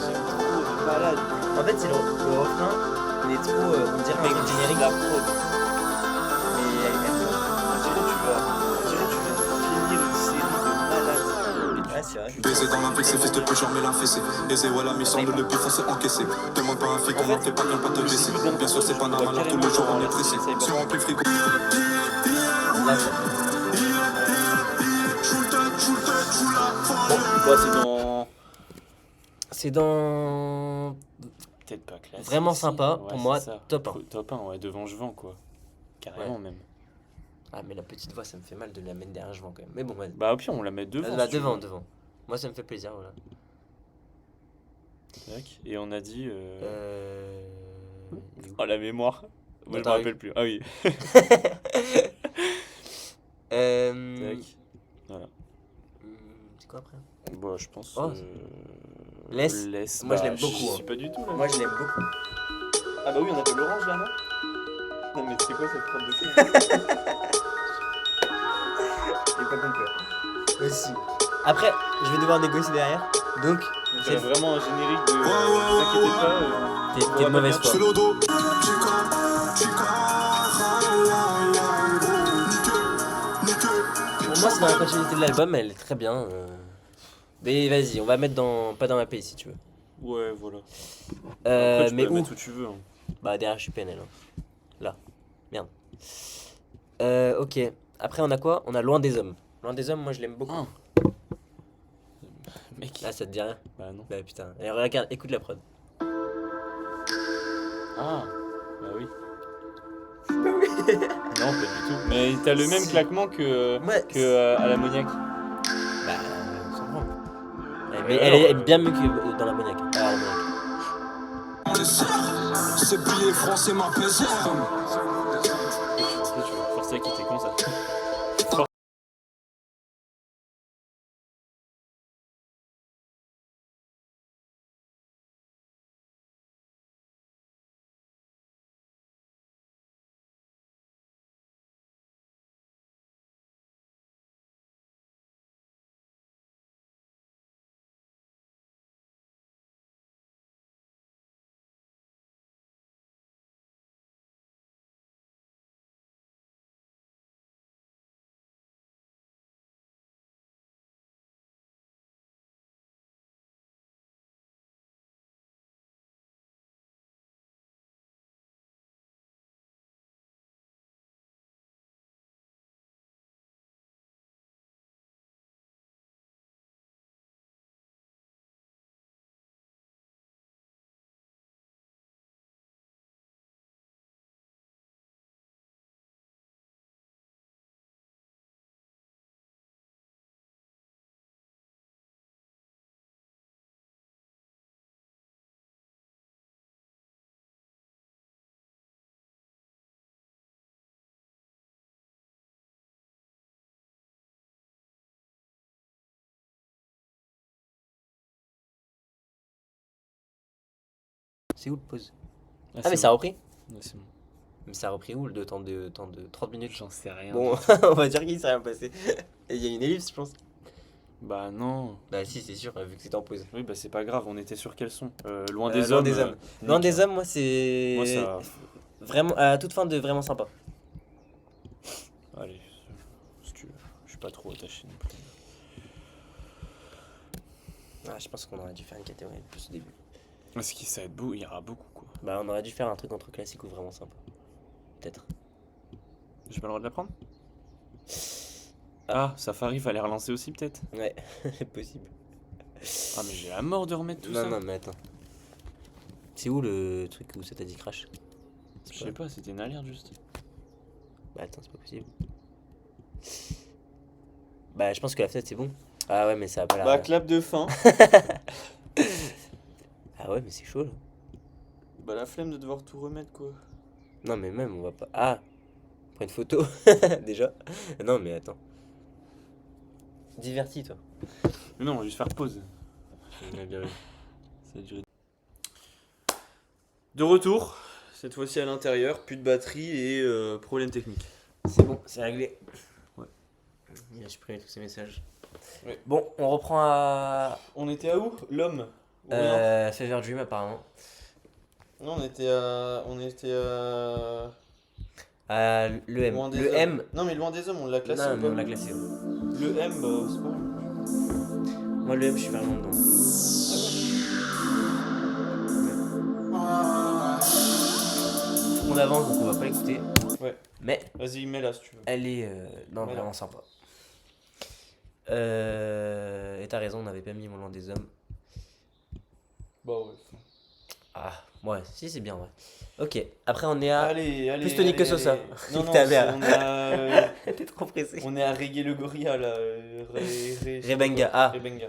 J'aime trop, malade. En fait, c'est le refrain, il est trop, on dirait un générique. La prod. Mais elle flingue. On dirait tu viens de finir une série de malades. Ouais, c'est vrai. Baiser dans la fixée, fils de pute, j'en mets la fessée. Aisé, ouais, la mission de le pif, on s'est encaissé. Demande pas un fric, on en fait pas, viens pas te blesser. Bien sûr, c'est pas normal, alors tous les jours on est pressé. Si on remplit le frigo. Là, c'est- Bah, c'est dans. C'est dans. Peut-être pas classique. Vraiment si. sympa, Ouais, pour moi, c'est ça. top 1. Top 1, ouais, devant je vends quoi. Carrément même. Ah, mais la petite voix, ça me fait mal de la mettre derrière, je vends quand même. Mais bon, vas-y. Bah, au pire, on la met devant. Bah, si tu devant, veux. devant. Moi, ça me fait plaisir, voilà. Tac. Et on a dit. il est où Oh, la mémoire. Moi, je me ta rue. rappelle plus. Ah oui. Euh, Tac. Voilà. C'est quoi après? Bon, je pense. Oh. Laisse. Laisse. Moi, je Bah, l'aime beaucoup, Je hein. sais pas du tout là. Moi, je l'aime beaucoup. Ah bah oui, on a de l'orange là, non? Non, mais c'est quoi cette prod de fou? J'ai pas compris. Aussi. Après, je vais devoir négocier derrière. Donc, Donc, c'est vraiment un générique de. Ne vous inquiétez pas. t'es de mauvaise Je fais foi. le dos. Chica. Pour moi, c'est dans la continuité de l'album, elle est très bien. Mais vas-y, on va mettre dans pas dans ma pays si tu veux. Ouais, voilà. Après, tu Mais peux la où? mettre où tu veux. Hein. Bah derrière, je suis PNL. Hein. Là. Merde. Ok. Après, on a quoi? On a Loin des hommes. Loin des hommes, moi je l'aime beaucoup. Ah. Mec. Ah, ça te dit rien? Bah non. Bah putain. Et regarde, écoute la prod. Ah. Bah oui. Non, pas du tout. Mais t'as le même claquement que, Ouais. à l'ammoniaque. Bah, on s'en prend. Mais Elle alors, est bien mieux que dans l'ammoniaque. Ah, l'ammoniaque. C'est billets français m'apaisent. Tu vas forcer à quitter comme ça. C'est où le pause? Ah, Ah, mais ça a repris? Ouais, c'est bon. Mais ça a repris où le temps de 30 minutes? J'en sais rien. Bon, on va dire qu'il s'est rien passé. Et il y a une ellipse, je pense. Bah non. Bah, si, c'est sûr, vu que c'était en pause. Oui, bah c'est pas grave, on était sur quel son Loin Euh, des Loin hommes. des hommes. Loin des hommes, moi, c'est. Moi ça. Vraiment, à toute fin de vraiment sympa. Allez, si tu veux. Je suis pas trop attaché non plus. Ah, je pense qu'on aurait dû faire une catégorie plus au début. Parce que ça va être beau, il y aura beaucoup quoi. Bah, on aurait dû faire un truc entre classique ou vraiment sympa. Peut-être. J'ai pas le droit de la prendre Ah, Safari, fallait relancer aussi peut-être. Ouais, possible. Ah, mais j'ai la mort de remettre tout Non, ça. non, mais attends. C'est où le truc où ça t'a dit crash? Je sais pas, c'était une alerte juste. Bah, attends, c'est pas possible. Bah, je pense que la fenêtre c'est bon. Ah, ouais, mais ça a pas l'air. Bah, clap de fin. Ah, ouais, mais c'est chaud là. Bah, la flemme de devoir tout remettre quoi. Non, mais même, on va pas. Ah, on prend une photo déjà. Non, mais attends. Divertis, toi. Mais non, on va juste faire pause. Ouais, bien vu. Ça a duré. De retour, cette fois-ci à l'intérieur, plus de batterie et problème technique. C'est bon, c'est réglé. Ouais. Il a supprimé tous ces messages. Ouais. Bon, on reprend à. On était à où L'homme Ou rien Fever Dream apparemment. Non, on était à. Le M. Loin des Le hommes. M. Non, mais loin des hommes, on l'a classé Non, ou mais pas on l'a classé. Ouais. Le M, bah, c'est pas grave. Moi, le M, je suis vraiment dedans. Faut qu'on avance, donc on va pas l'écouter. Ouais. Mais Vas-y, mets-la si tu veux. elle est non, Voilà. vraiment sympa. Et t'as raison, on n'avait pas mis Mon Loin des Hommes. Bah ouais. Ah, ouais, si, c'est bien, ouais. Ok, après on est à. Allez, allez. Plus tonique que Sosa. Non, non, Ta mère. on est à. T'es trop pressé. On est à Reggae le Gorilla là. Rebenga, ah. Rebenga.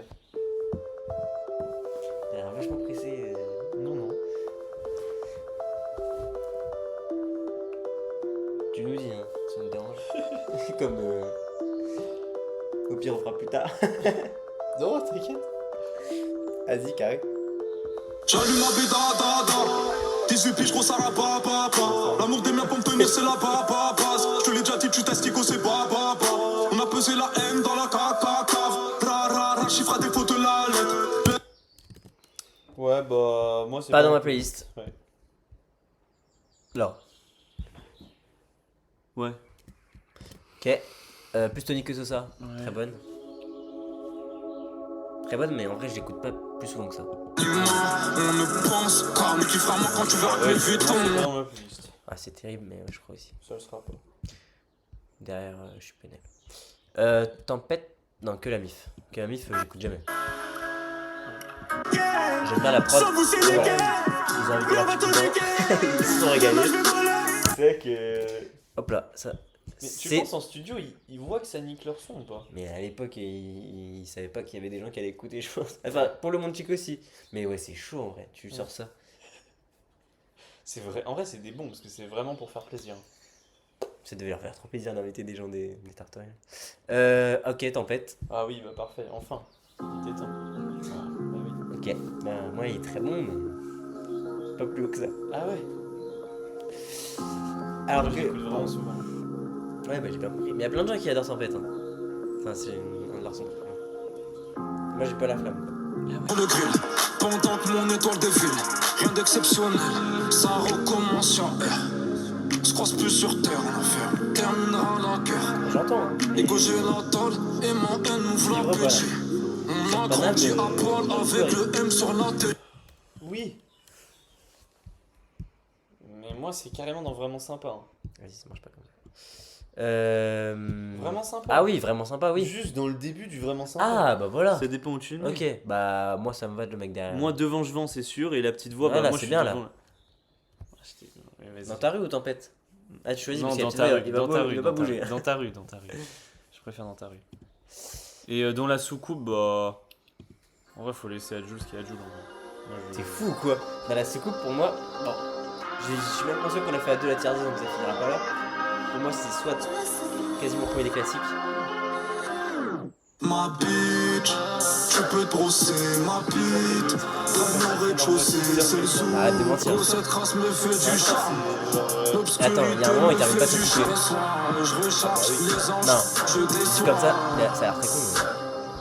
T'as l'air vachement pressé. Non, non. Tu nous dis, hein, ça me dérange. Comme. Au pire, on fera plus tard. Non, t'inquiète. Vas-y, carré. J'allume la bida, 18 piges, gros, ça va pas, pas, pas. L'amour des miens pour me tenir, c'est la base. Je te l'ai déjà dit, tu testico, c'est pas. On a pesé la haine dans la cave. Ra, chiffre à défaut de la lettre. Ouais, bah, moi c'est Pas dans ma playlist. Ouais. Là. Ouais. Ok. Plus tonique que Sosa. Ouais. Très bonne. Très bonne, mais en vrai, je l'écoute pas plus souvent que ça. Dis-moi, on ne pense qu'à mais tu feras moi quand tu verras Ouais, mes c'est pas Vuitton. dans ma playlist. Ah, c'est terrible, mais je crois aussi. Ça le sera pas. Derrière, je suis pénal. Tempête. Non, que la mif. Que la mif, j'écoute jamais. J'aime bien la prod. Ça vous c'est Voilà. nickel. Ils ont invité Et on va leur te petit niquer. cousin. Ils se sont régalés. Moi, je vais voler. C'est vrai que. Hop là, ça. Mais tu C'est. penses en studio, ils voient que ça nique leur son ou pas? Mais à l'époque, ils savaient pas qu'il y avait des gens qui allaient écouter, je pense. Enfin, pour le monde chic aussi. Mais ouais, c'est chaud en vrai. Tu sors ça. C'est vrai. En vrai, c'est des bons parce que c'est vraiment pour faire plaisir. Ça devait leur faire trop plaisir d'inviter des gens des Tartoriales. Ok, Tempête. Ah oui, bah parfait, enfin. Il était temps. Ah, bah oui. Ok. Bah, moi, il est très bon, mais. Pas plus haut que ça. Ah ouais. Alors Moi, je que. l'écoute vraiment souvent. Ouais, bah j'ai bien compris. Mais il y a plein de gens qui adorent Tempête. Hein. Enfin, c'est un de leurs sons préférés. Moi, j'ai pas la flamme. On le grill, pendant que mon étoile défile. Rien d'exceptionnel, ça recommence sur R. Se croise plus sur terre en enfer, terminera la guerre. J'entends. Hein. Ego j'ai la tôle et mon haine ouvre Livre la pas. péché. On a Banane, grandi mais- à poil avec le M sur la tête. Oui. Mais moi, c'est carrément dans Vraiment Sympa. Hein. Vas-y, ça marche pas comme ça. Vraiment sympa. Ah oui, vraiment sympa, oui. Juste dans le début du Vraiment Sympa. Ah, bah voilà. Ça dépend où tu le mets. Ok, bah moi ça me va de le mec derrière. Moi, devant, je vends, c'est sûr. Et la petite voix, Ouais, bah là, moi, c'est je suis bien, là. devant. Ah, ouais, vas-y. Dans ta rue ou Tempête? Ah, tu choisis Non, parce qu'il y a dans une ta petite rue, voix, il va dans pas- ta il rue, va pas dans ta bouger. rue, dans ta rue, dans ta rue. Je préfère dans ta rue. Et dans la soucoupe, bah. En vrai, faut laisser à Jules ce qu'il y a à Jules. En vrai. Moi, je- C'est fou quoi. Dans la soucoupe pour moi, bon, je suis même pas sûr qu'on a fait à deux la tiers 10 donc ça finira pas là. Pour moi c'est soit quasiment premier des classiques. Ma bitch, tu peux te brosser ma bite. Traîne au rez-de-chaussée, c'est le zoo. Arrête de mentir. Gros, cette race me fait du charme. Attends, il y a un moment, il t'arrive pas à se L'obscurité couper. me fait du soir. Je recharge les anges, Non. je C'est déçois. comme ça, là, ça a l'air très con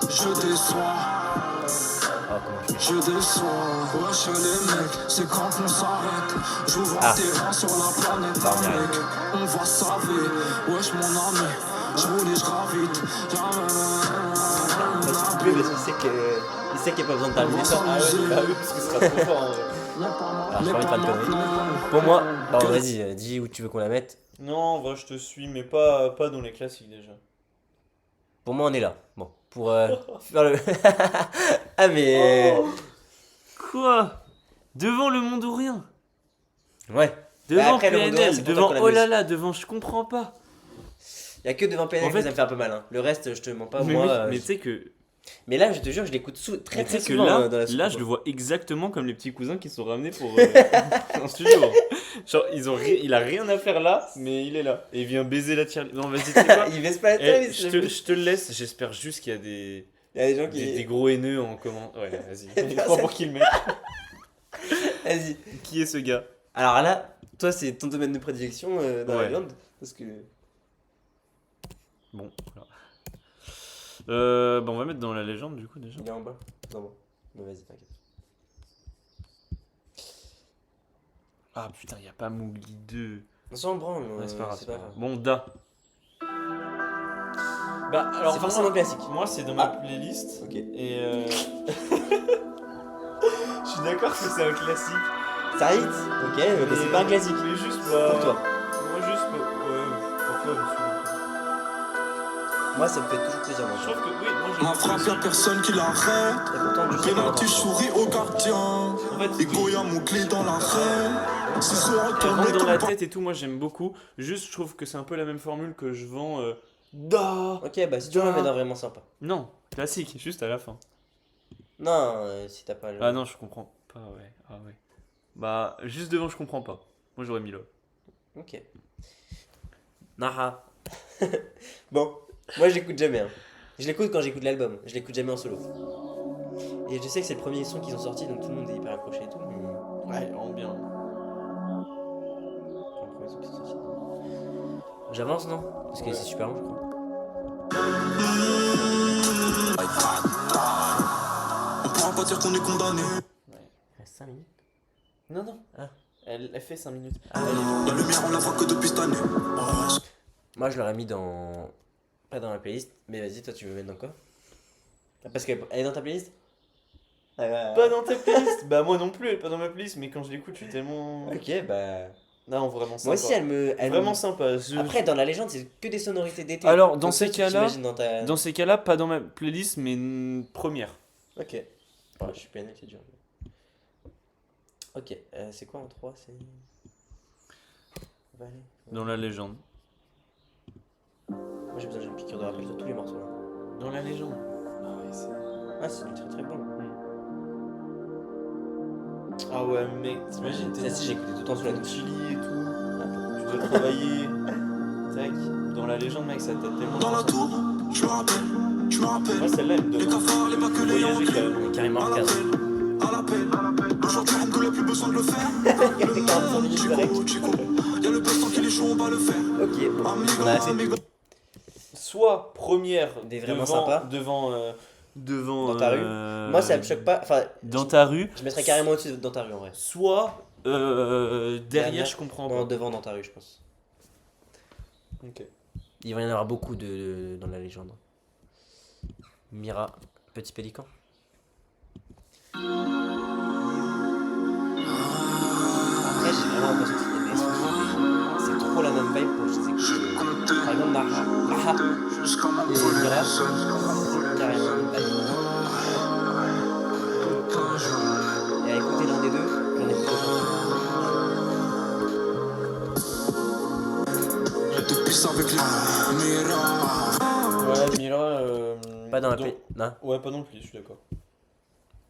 Je déçois, mais. Oh comment je fais. je déçois. Wesh les mecs, c'est quand on s'arrête. J'ouvre Ah. un terrain sur la planète, Ça revient. mec. On va saver. Wesh mon ami, je roule et je gravite. Là, c'est coupé parce qu'il sait qu'il n'y a pas besoin de terminer ça. Ah ouais, bah oui, parce que ce sera trop fort en vrai. Alors j'ai pas envie de faire de conneries. Pour moi, bon vas-y, dis où tu veux qu'on la mette. Non, en vrai, je te suis, mais pas dans les classiques déjà. Pour moi on est là. Bon, pour faire le. Ah mais. Quoi? Devant Le Monde ou Rien? Ouais. Devant après, Le Monde ou Rien, PNL, c'est pour devant toi qu'on oh abuse. là là, devant je comprends pas. Il y a que devant PNL En que fait- ça me fait un peu mal. Hein. Le reste, je te mens pas. mais Moi, oui, euh, mais je- tu sais que, mais là, je te jure, je l'écoute très mais tu très sais que souvent là, dans la soupe. là je le vois exactement comme les petits cousins qui sont ramenés pour en studio. Genre il a rien à faire là, mais il est là et il vient baiser la tire. Non, vas-y, tu sais quoi? Il baisse pas la Eh, tête. je te le laisse. J'espère juste qu'il y a des Il y a des gens qui. des gros haineux en comment. Ouais, vas-y. Personne- Je crois pour qui le met. Vas-y. Qui est ce gars? Alors là, toi, c'est ton domaine de prédilection dans la Ouais. viande. Parce que. Bon, voilà. Bah on va mettre dans la légende du coup déjà. Il est en bas. Non, bon. Mais vas-y, t'inquiète. Ah putain, y a pas Mowgli 2. On s'en branle. Ouais, c'est pas grave. c'est pas grave. Bon, Da. Bah alors C'est forcément classique. moi c'est dans ma Ah. playlist Ok. et je suis d'accord que c'est un classique. Ça hit. Ok, mais c'est pas un classique. Mais juste bah, Pour toi. Moi juste ouais, parfois je suis. Moi, ça me fait toujours plaisir. Moi, Je trouve que oui, moi Ma j'ai frappe, y'a personne qui l'arrête. Et pourtant, du Penalty, je souris au gardien. en fait Et Goya, mon clé dans l'arène. Si se elle retourne rentre dans la tout tête et tout, moi j'aime beaucoup. Juste je trouve que c'est un peu la même formule que je vends Da. Ok, bah si tu veux, mais non, vraiment sympa. Non, classique, juste à la fin. Non, si t'as pas le. Ah non, je comprends pas, ouais. Ah ouais. Bah, juste devant, je comprends pas. Moi, j'aurais mis là. Ok. Nara. Bon, moi je l'écoute jamais. Hein. Je l'écoute quand j'écoute l'album. Je l'écoute jamais en solo. Et je sais que c'est le premier son qu'ils ont sorti, donc tout le monde est hyper accroché et tout. Mais... Ouais, vraiment bien. c'est le premier son qu'ils ont sorti. J'avance, non? Parce que c'est super long, je crois. On pourra pas dire qu'on est condamné. Il reste 5 minutes. Non, non. Ah. Elle fait 5 minutes. Ah, La lumière, on la voit que depuis cette année. moi je l'aurais mis dans. Pas dans la playlist, mais vas-y, toi tu veux mettre dans quoi? Parce qu'elle est dans ta playlist? Pas dans ta playlist. Bah, moi non plus, elle est pas dans ma playlist, mais quand je l'écoute, je suis tellement. Ok, bah. Non, vraiment sympa. Moi aussi, elle me. Vraiment sympa. Après, dans la légende, c'est que des sonorités d'été. Alors, dans Donc, ces ça, tu cas-là, t'imagines dans ces cas-là, pas dans ma playlist, mais première. Ok. Oh, je suis PNL, c'est dur. Ok, c'est quoi en 3? C'est. Valet. Dans la légende. Moi j'ai besoin d'une piqûre de rappel sur tous les morceaux là. Dans la légende. Ah, c'est du très très bon. Ah ouais, mec, t'imagines, Celle-ci, j'ai écouté tout le temps sous la douche. chili et tout. Tu dois travailler. Tac. Dans la légende, mec, ça t'a tellement. Dans la tour, je me rappelle. Moi, celle-là, elle me Les donne. cafards, les bacs, les Voyager yankees. quand même. Carrément À regarde. l'appel. Aujourd'hui, on n'a plus besoin de le faire. Le monde, Chico. Y'a le bestant qui les joue, on va le faire. Ok, bon, Amigo, on a assez. amigo. Soit première Des vraiment devant, sympas. devant Dans ta rue. Moi ça me choque pas. Enfin, dans ta rue, je mettrais carrément au-dessus dans ta rue en vrai. soit derrière, Dernière. je comprends Non, pas. devant dans ta rue, je pense. Ok. Il va y en avoir beaucoup dans la légende. Mira, petit pélican. Après, j'ai vraiment l'impression que c'est trop la même vibe pour que je les écoute. Par exemple, Naha Jusqu'à mon et Mira, carrément une vibe. Et à écouter l'un des deux, j'en ai plutôt Je te pisse avec les Mira. Ouais, Mira. pas dans la donc- play. Non. Ouais, pas non plus, je suis d'accord.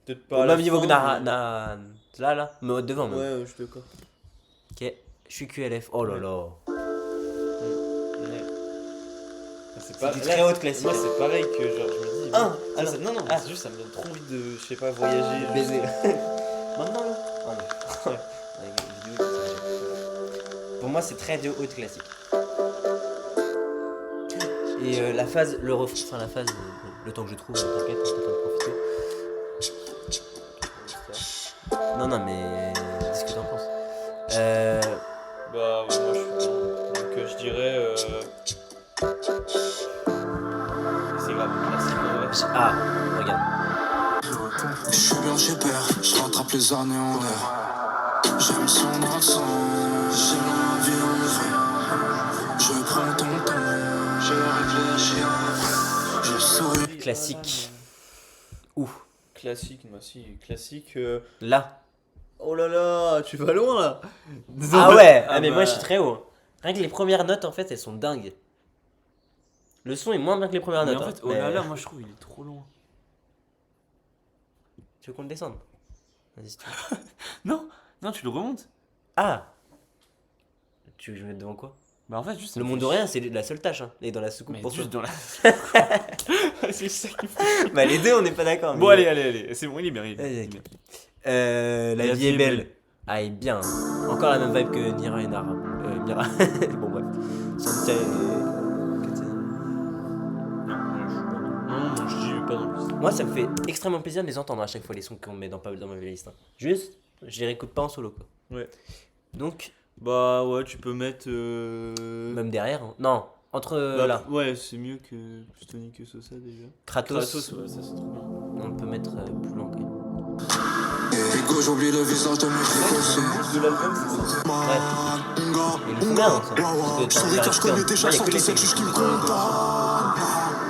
Peut-être pas. Au à la même niveau fin, que Naha. mais- Là, mais devant même. Ouais, je suis d'accord. Ok, je suis QLF. Oh là là. C'est C'est du très haut de classique. Moi, c'est pareil que genre, je me dis. Ah, ça, alors. non, non, Ah. c'est juste, ça me donne trop envie de, je sais pas, voyager. Baiser. Maintenant, là. Ah non. Avec une vidéo, c'est- Pour moi, c'est très de haute classique. Et la phase, le refrain, enfin la phase, le temps que je trouve, t'inquiète, on est en train de profiter. Non, non, mais dis ce que t'en penses. Bah, ouais, moi, je suis bien. Donc, je dirais. C'est grave, classique, ouais. Ah, regarde. Je suis bien chez père, je rattrape les années en l'air. J'aime son accent, j'aime la vie en vrai. Je prends ton temps, je réfléchis. Je souris. Classique. Où? Classique, moi, si, classique. Là. Oh là là, tu vas loin là. Ah ouais, Ah mais bah. moi je suis très haut. Rien que les premières notes, en fait, elles sont dingues. Le son est moins bien que les premières Mais notes. en fait, hein, oh mais- là là, moi je trouve il est trop loin. Tu veux qu'on le descende? Vas-y, si tu veux. Non, non, tu le remontes. Ah! Tu veux que je mette devant quoi? Bah en fait, juste. Le monde de rien, c'est la seule tâche. Hein. Et dans la soucoupe Mais pour juste toi. dans la. C'est ça qui fait. Bah, les deux, on n'est pas d'accord. Bon, mais- allez, allez, allez, c'est bon, il est bien. Il est bien, Vas-y, il est ok. bien. La vie est belle. Ah, il est bien. Hein. Encore la même vibe que Nira et Nara. Mira. Bon, bref. Son petit- Non, je dis pas non plus. Moi, ça me fait extrêmement plaisir de les entendre à chaque fois, les sons qu'on met dans ma playlist. Hein. Juste, je les réécoute pas en solo. Quoi. Ouais. Donc, Bah ouais, tu peux mettre. même derrière. Hein. Non, entre Bah, là. Ouais, c'est mieux que Stony que Sosa déjà. Kratos. Kratos, ouais, ça c'est trop bien. On peut mettre plus long quand même. Ego, j'oublie le visage de mes précautions. De l'album, c'est ça. Et le fond bien, ça. Parce que Sur les t'as cœurs, je connais Moi, déjà y a que 117 les juges qui me condamnent.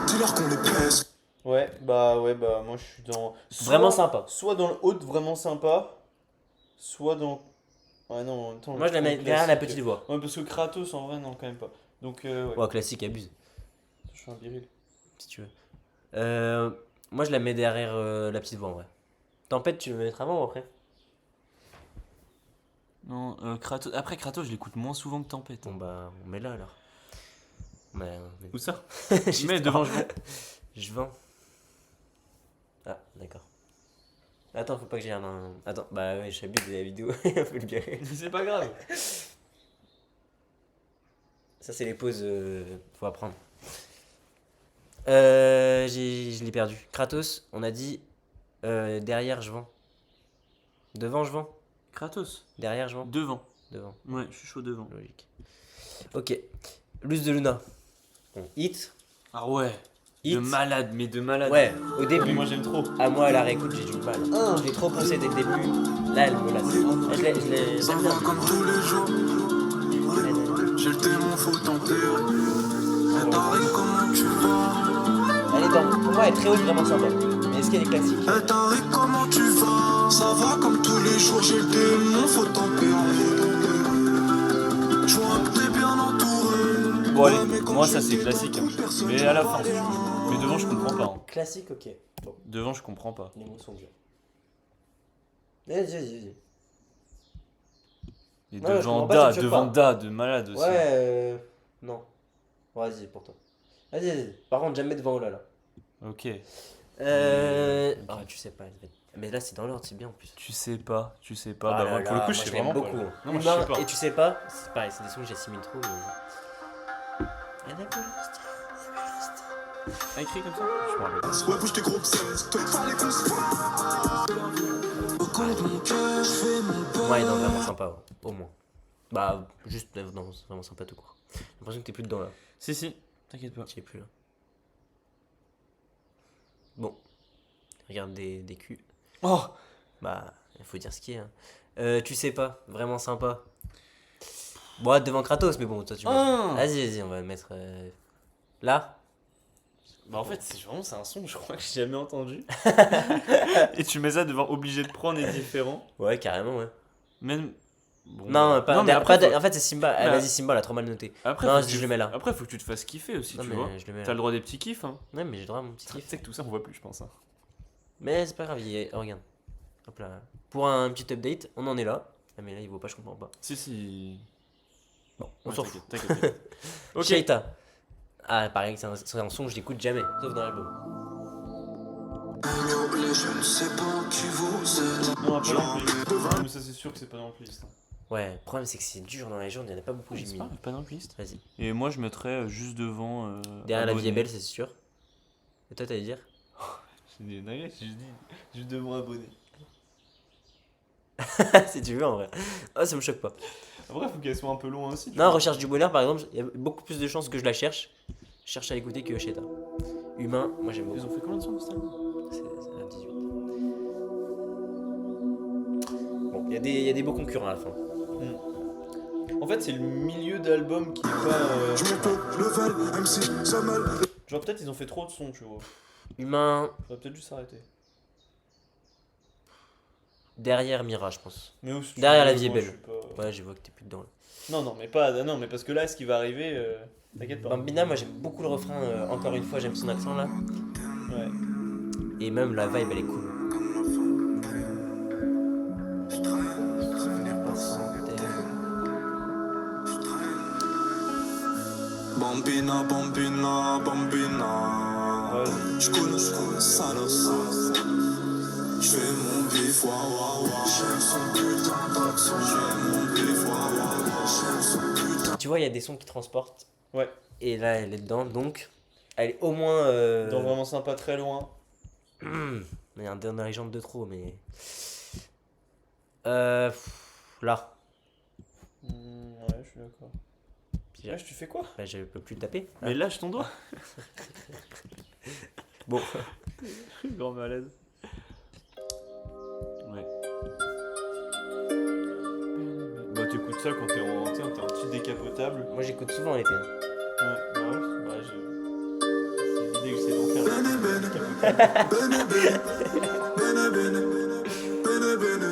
Dis-leur qu'on les pèse. Ouais, bah moi je suis dans. Vraiment sympa. Soit dans le haut, vraiment sympa. Soit dans. Ouais, non, attends. Moi, je la mets derrière la petite voix. Ouais, parce que Kratos en vrai, non, quand même pas. Donc, ouais. Ouais, classique, abuse, Je suis un viril. si tu veux. Moi, je la mets derrière la petite voix en vrai. Tempête, tu veux mettre avant ou après? Non, Kratos. Après, Kratos, je l'écoute moins souvent que Tempête. Bon, bah, on met là alors. Où ça Juste Mais devant, je Je vends. Ah, d'accord. Attends, faut pas que j'aille un. Attends, bah ouais, j'abuse de la vidéo, faut le virer. C'est pas grave. Ça, c'est les pauses, faut apprendre. Je l'ai perdu. Kratos, on a dit derrière, je vends. Devant, je vends. Kratos. Derrière, je vends. Devant. Devant, Ouais, je suis chaud devant. logique. Ok. Luz de Luna. Bon, hit. Ah ouais. Hit. De malade, mais de malade. Ouais, au Mais début. moi j'aime trop. À moi, à la réécoute, j'ai du mal. Je l'ai trop poussé dès le début. Là, elle me lasse. J'aime bien. Ça va comme tous les jours. faut tempérer. Mais Tariq, comment tu vas? Elle est dans. Pour moi, elle est très haute, vraiment sympa. Mais est-ce qu'elle est classique? Mais Tariq, comment tu vas? Ça va comme tous les jours, j'ai le démon, faut tempérer. Je vois que t'es bien entouré. Bon allez, moi ça c'est classique, hein. Mais à la fin. Mais devant je comprends pas. Hein. Classique, ok. Bon, Devant je comprends pas. les mots sont durs. Vas-y. Et Ouais, je devant comprends pas, Da, ça me choque devant pas. Da, de malade aussi. Ouais, non. Vas-y, pour toi. Vas-y. Par contre, jamais devant Ola là. Ok. Ah, tu sais pas. Mais là, c'est dans l'ordre, c'est bien en plus. Tu sais pas. Ah Bah, là moi, pour là, le coup, je moi, sais l'aime vraiment beaucoup. pas. Non, moi, je Humain, sais pas. et tu sais pas, c'est pareil, c'est des sons que j'assimile trop. Mais... Ah, écrit comme ça Je me rappelle. Ouais, bouge tes gros bzz, te fallait qu'on se Au compte mon cœur, je fais mon peur. Moi, il est dans vraiment sympa, ouais. Au moins. Bah, juste dans vraiment sympa tout court. J'ai l'impression que t'es plus dedans là. Si, t'inquiète pas. Tu es plus là. Bon. Regarde des culs. Oh Bah, il faut dire ce qui est. Hein. Tu sais pas, vraiment sympa. Bon, devant Kratos, mais bon, toi tu Ah. Vas-y, on va le mettre là. Bah en fait, c'est un son que je crois que j'ai jamais entendu. Et tu mets ça devant obligé de prendre et différent. Ouais, carrément, ouais. Même... Bon, Non, pas. mais après, faut- En fait, c'est Simba. Mais- Vas-y, Simba, elle a trop mal noté. Après, Non, faut que je le mets là. Après, faut que tu te fasses kiffer aussi, Non, tu mais vois. je le mets T'as là. le droit des petits kiffs, hein. Ouais, mais j'ai le droit à mon petit Tu kiff. sais que tout ça, on voit plus, je pense. Hein. Mais c'est pas grave, regarde. Hop là. Pour un petit update, on en est là. Ah, mais là, il vaut pas, je comprends pas. Si. Bon, on Ouais, s'en fout. t'inquiète. Ok. Shaita. Ah, pareil, c'est un son que je n'écoute jamais, sauf dans l'album. Je ne sais pas qui vous êtes. Non, pas dans le playlist. Mais ça, c'est sûr que c'est pas dans le playlist. Hein. Ouais, le problème c'est que c'est dur dans la journée, il n'y en a pas beaucoup, j'ai C'est mis. pas dans le playlist. Vas-y. Et moi, je mettrais juste devant. Derrière la vie est abonné. belle, c'est sûr. Et toi, t'allais dire? C'est des dingueries, je dis juste devant abonné. Si tu veux, en vrai. Ah, ça me choque pas. Après, faut qu'elle soit un peu loin aussi. tu Non, vois. Recherche du bonheur, par exemple, il y a beaucoup plus de chances que je la cherche. Je cherche à l'écouter que Shaita. Humain, moi j'aime Ils beaucoup. ont fait combien de sons cette année C'est à 18. Bon, il y a des beaux concurrents à la fin. En fait, c'est le milieu d'album qui est pas. Je monte le level, MC, Samuel. Genre, peut-être ils ont fait trop de sons, tu vois. Humain, Faudrait peut-être juste s'arrêter. derrière Mira, je pense. Mais aussi, Derrière la vie est moi, je belle. suis pas- Ouais, je vois que t'es plus dedans là. Non, mais parce que là, ce qui va arriver, t'inquiète pas. Bambina, moi j'aime beaucoup le refrain, encore une fois, j'aime son accent là. Ouais. Et même la vibe, elle est cool. Bambina, bambina, bambina. Ouais. Je connais ça, là, ça. Je fais mon bif, waouh, waouh, waouh. J'aime son putain d'accent. Je fais mon bif, waouh, waouh, waouh. J'aime son putain. Tu vois, il y a des sons qui transportent. Ouais. Et là, elle est dedans, donc elle est au moins. Dans vraiment sympa, très loin. Il y a un dernier légende de trop, mais. Là. Ouais, je suis d'accord. Puis, Lâche, tu fais quoi? bah, je peux plus taper. Mais lâche ton doigt. Bon. Grand malaise. Ouais. Bah, t'écoutes ça quand t'es en petit décapotable. Moi, j'écoute souvent en été. hein. Ouais, bah, c'est l'idée que j'essaie d'en faire. Bene, bene. Décapotable. Bene, bene. Bene, bene. Bene, bene.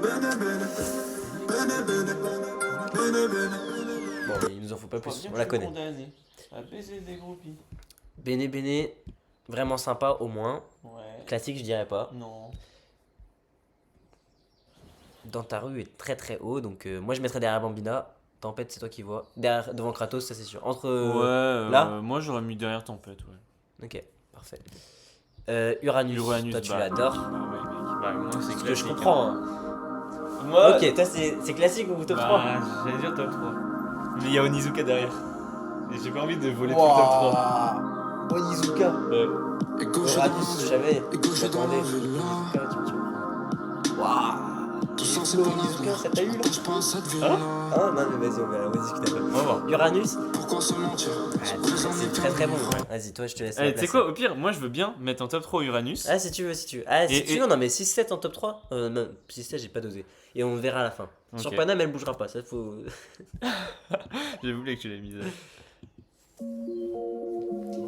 Bene, bene. Bene, bene. Bene, bene. Bon, mais il nous en faut pas plus, on la connaît. Condamné à baiser des groupies. Bene Bene, vraiment sympa au moins. Ouais. Classique, je dirais pas. Non. Dans ta rue est très très haut, donc moi je mettrais derrière Bambina. Tempête, c'est toi qui vois. Devant Kratos, ça c'est sûr. Entre. là moi j'aurais mis derrière Tempête, ouais. Ok, parfait. Uranus, toi tu l'adores. Bah ouais, mec. Bah, moi c'est Ce que classique. je comprends. Hein. Moi, Ok, toi c'est classique ou top 3? j'allais dire top 3. Mais il y a Onizuka derrière. Et j'ai pas envie de voler tout le top 3. Onizuka. Ouais. Et gauche Uranus, je savais. Et gauche dans la J'attendais. villa. Onizuka, tu me surprends. Tout Flo Onizuka, ça t'a eu là? Ah non, mais vas-y, on verra. Vas-y, je t'appelle. On va voir. Uranus? Pourquoi se mentir? C'est très très bon. Vas-y, toi, je te laisse. Allez, la tu sais placer. quoi, au pire, moi je veux bien mettre en top 3 Uranus. Ah, si tu veux, si tu veux. Ah, si Et- tu veux, non, mais 6-7 en top 3. Non, 6-7, j'ai pas dosé. Et on verra à la fin. Ok. Sur Paname, elle bougera pas. Ça, faut. J'ai voulu que tu l'aies mise.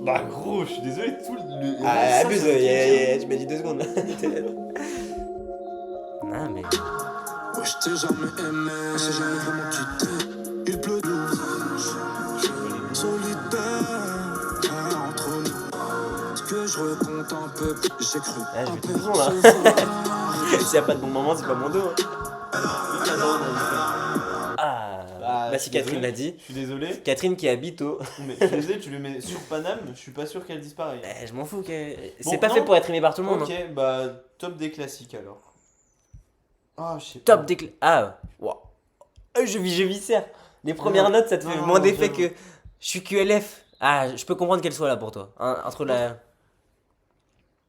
Bah gros, je suis désolé, tout le. Ah, abuse, ça fait tu m'as dit 2 secondes. Non, mais. Ouais, je t'ai jamais aimé, j'ai jamais vraiment quitté. Il pleut de l'orage, solitaire, entre nous. Ce que je recompte un peu, j'ai cru. Ah, je un vais peu tout bon là. S'il y a pas de bon moment, c'est pas mon dos. Ah, bah si Catherine l'a dit. Je suis désolé, Catherine qui habite au. mais je suis désolé, tu le mets sur Paname, je suis pas sûr qu'elle disparaisse. Je m'en fous. C'est Bon, pas non. fait pour être aimé par tout le monde. Ok, hein. bah top des classiques alors. Ah, je sais pas. Top des. Ah, wow. Je vis serre. Les premières notes, ça te fait Non, moins d'effet j'avoue. que. Je suis QLF. Ah, je peux comprendre qu'elle soit là pour toi. Hein, entre la.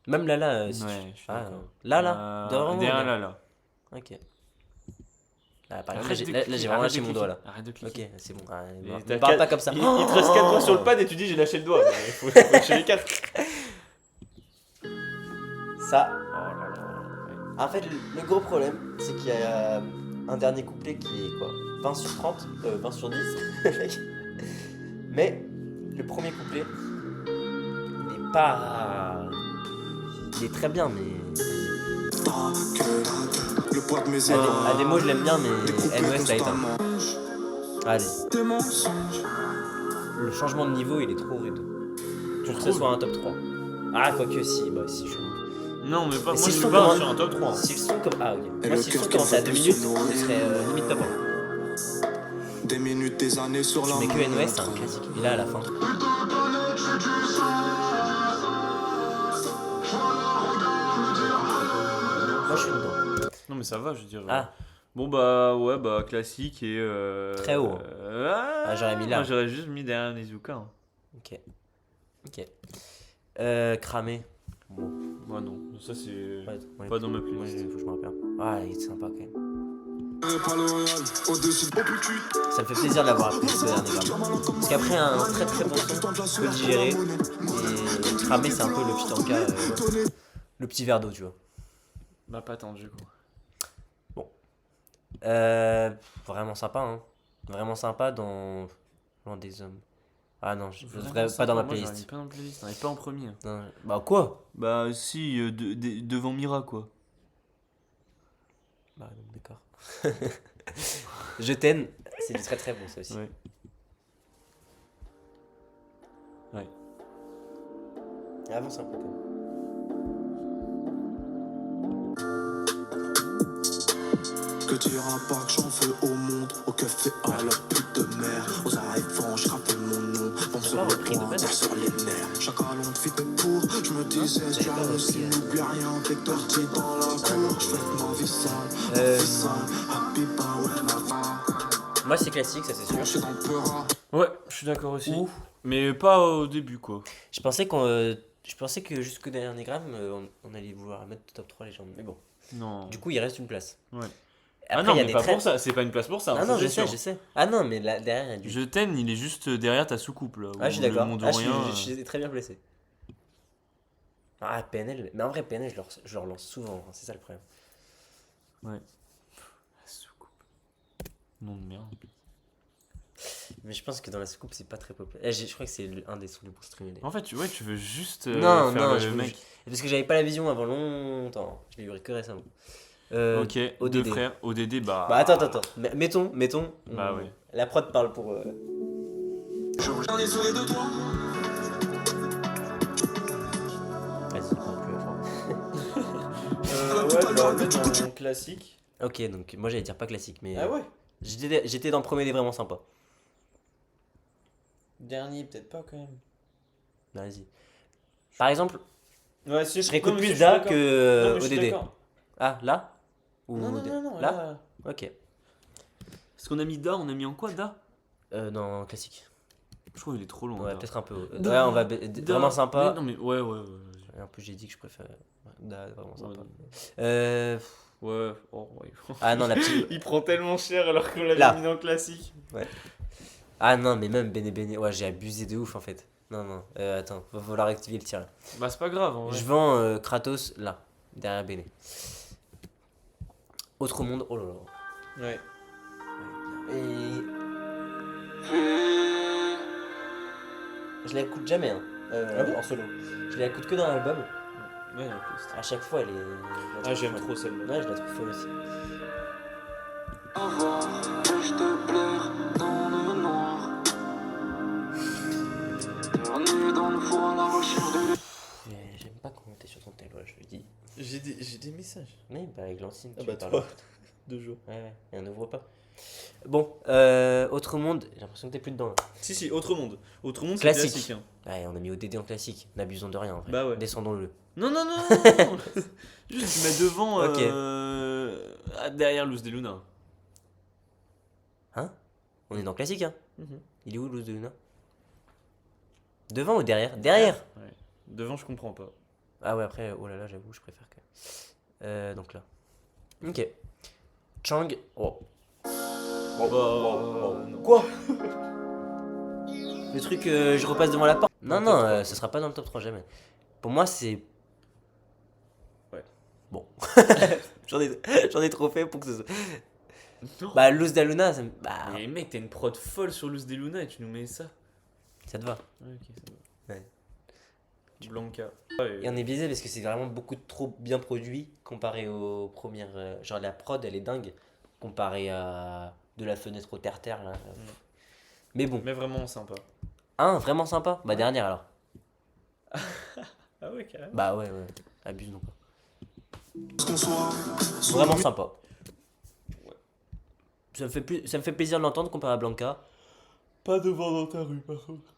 Même Lala. Si Ouais, tu- je suis Ah, d'accord. Lala. Derrière moi, Derrière derrière. là. Ok. Là, par exemple, Arrête de là, cliquer, j'ai vraiment arrête de lâché mon doigt là. cliquer, Arrête de cliquer. Ok, c'est bon. Ah, Et ne t'as parle quatre- pas comme ça. Il te reste 4 doigts sur le pad et tu dis j'ai lâché le doigt. Mais faut lâcher les 4. Ça. Oh là là. En fait, le gros problème, c'est qu'il y a un dernier couplet qui est quoi 20 sur 30 20 sur 10. Mais le premier couplet, il est pas. Il est très bien, mais. Le poids de mes À des mots, je l'aime bien, mais NOS l'a éteint. Allez, Des mensonges. le changement de niveau, il est trop rude. Pour que ce soit un top 3. Ah, quoique si, bah si, je. Non, mais pas, Mais moi si je le suis son pas commence- sur un top 3. Si le son comme. Ah, ok. Et Moi, le si le son cœur commençait à qui 2 fait minutes, se ce nourrir. serait limite top 1. Des minutes, des années sur la Je mets que NOS, c'est un montre. classique. Et là, à la fin. Moi, je suis dedans. Non, mais ça va, je veux dire. Ah. Bon, bah, ouais, bah, classique et. Très haut. J'aurais mis là. Moi, j'aurais juste mis derrière Nezuka. Hein. Ok. Cramé. Bon. Moi, non. Ça, c'est. Ouais, Pas dans ma Moi, playlist. faut que je me repère. Ah, il est sympa quand même. Pas le Real, au-dessus de Ça me fait plaisir de l'avoir appris ce dernier gramme. Parce qu'après un très très bon son, tu peux le digérer. Et cramé, c'est un peu le petit encas, le petit verre d'eau, tu vois. Bah, pas tendu, quoi. Vraiment sympa, hein. Vraiment sympa dans Loin des hommes. Ah non, je Vraiment voudrais pas sympa, dans ma moi, j'aurais mis playlist. pas dans la playlist, on est pas en premier. Non, bah quoi? Bah, si, devant Mira, quoi. Bah donc d'accord. Je t'aime, c'est du très très bon ça aussi. Ouais. Avance un peu quand même. Que dira pas que j'en veux au monde, au café à la pute de mer, aux arrivants, je rappelle mon nom, bon sur pas le repris de point, base. terre sur les nerfs, chaque allant de fit pour, je me disais, J'avais pas Diable, repris, s'il n'oublie rien, Vector T dans la cour, je fête ma vie sale, happy power, Moi c'est classique, ça c'est sûr. je suis dans le peura. Ouais, je suis d'accord aussi. Ouh. Mais pas au début, quoi. Je pensais que jusqu'au dernier gramme, on allait vouloir mettre top 3 légendes. Mais bon, Non. du coup il reste une place. Ouais. Après, Ah non, il y a mais des pas traits- pour ça, c'est pas une place pour ça. Ah hein, non, ça, je c'est sais, sûr. je sais. Ah non, mais là derrière il y a du. Je t'aime, il est juste derrière ta soucoupe, là. Ah, je suis où le d'accord. monde Ah, rien, je suis très bien placé. Ah, PNL. Mais en vrai, PNL, je le relance souvent. Hein, c'est ça le problème. La soucoupe. Nom de merde. Mais je pense que dans la soucoupe, c'est pas très populaire. Je crois que c'est un des sons les plus streamés. En fait, tu veux juste Non, faire non, le je mec. Parce que j'avais pas la vision avant longtemps. Je l'ai eu que récemment. Ok, deux ODD. frères. ODD, bah. Bah attends. Mettons. Bah ouais. La prod parle pour. J'en ai souri de toi. Vas-y, parle plus fort. Ouais, bah, mettre un classique. Ok, donc moi j'allais dire pas classique, mais. Ah ouais. J'étais dans le premier des vraiment sympa. Dernier, peut-être pas quand même. Vas-y. Par exemple, Ouais, je réécoute plus Da que ODD. d'accord. Ah, là Ou Non, ODD? non, Là Ok. Parce qu'on a mis Da, on a mis en quoi Da? Non, classique. Je trouve qu'il est trop long. Ouais, Da. peut-être un peu. Ouais, Da, on va. Da. Vraiment sympa. Mais non, mais ouais. Et en plus, j'ai dit que je préfère. Da, vraiment Ouais, sympa. non. Ouais, oh, ouais. Ah non, la petite. Il prend tellement cher alors qu'on l'avait Là. mis dans le classique. Ah non, mais même Bene Bene. Ouais, j'ai abusé de ouf en fait. Non, non, attends, va falloir activer le tir là. Bah, c'est pas grave, en vrai. Je vends Kratos là, derrière Bene. Autre monde, oh là là. Ouais. Et. Je la écoute jamais hein, en solo. Je la écoute que dans l'album. Ouais, en plus. À chaque fois, elle est. je la Ah, trouve j'aime folle. trop celle-là. Ouais, je la trouve folle aussi. Avant que je te plaire dans le noir. Dernier dans le four à la recherche de J'aime pas commenter sur ton tel, ouais, je le dis. J'ai des messages. Mais bah, avec Lancine, Ah tu bah, parles. toi. 2 jours. Ouais, ouais, et on n'ouvre pas. Bon, autre monde, j'ai l'impression que t'es plus dedans là. Si, Autre Monde. Autre Monde, c'est Classique. classique. Hein. Ouais, on a mis ODD en classique, n'abusons de rien en vrai. Bah ouais. Descendons-le. Non. Juste, tu mets devant. Ok. Derrière Luz de Luna. Hein? On est dans classique, hein? Mhm. Il est où Luz de Luna? Devant ou derrière? Derrière! Ouais. Devant, je comprends pas. Ah ouais, après, oh là là, j'avoue, je préfère que. Donc là. Ok. Chang. Oh. Non. Quoi? Le truc, je repasse devant la porte? Non, non, ce sera pas dans le top 3, jamais. Pour moi, c'est. Ouais. Bon. j'en ai trop fait pour que ce soit. Non. Bah, Luz de Luna, ça me. Bah, Mais mec, t'as une prod folle sur Luz de Luna et tu nous mets ça. ça te va. Ouais, ok, ça va. Ouais. Blanca. Et on est biaisé parce que c'est vraiment beaucoup trop bien produit comparé aux premières. Genre, la prod, elle est dingue. Comparé à De la fenêtre au terre-terre, là. Mais bon. Mais vraiment sympa. Hein, vraiment sympa? Bah, dernière alors. Ah ouais, carrément. Bah, ouais, ouais. Abuse non pas. qu'on soit. Vraiment sympa. Ça me fait plaisir de l'entendre comparé à Blanca. Pas devant dans ta rue, par contre.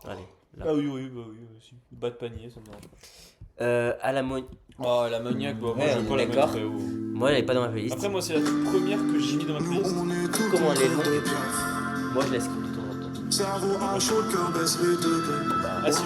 Allez. Là. Ah oui, bah oui, aussi. Bas de panier, ça me dérange. À la mo... Oh, la maniaque, bah, moi Ouais, je on veux pas est la mettre d'accord. très haut. Moi, elle est pas dans ma playlist. Après, moi, c'est la toute première que j'ai mis dans ma playlist. On est tout Comment elle est longue. de pierre. Moi, je la skip de temps en temps. Cerveau à chaud, le cœur baisse les deux. Ah si.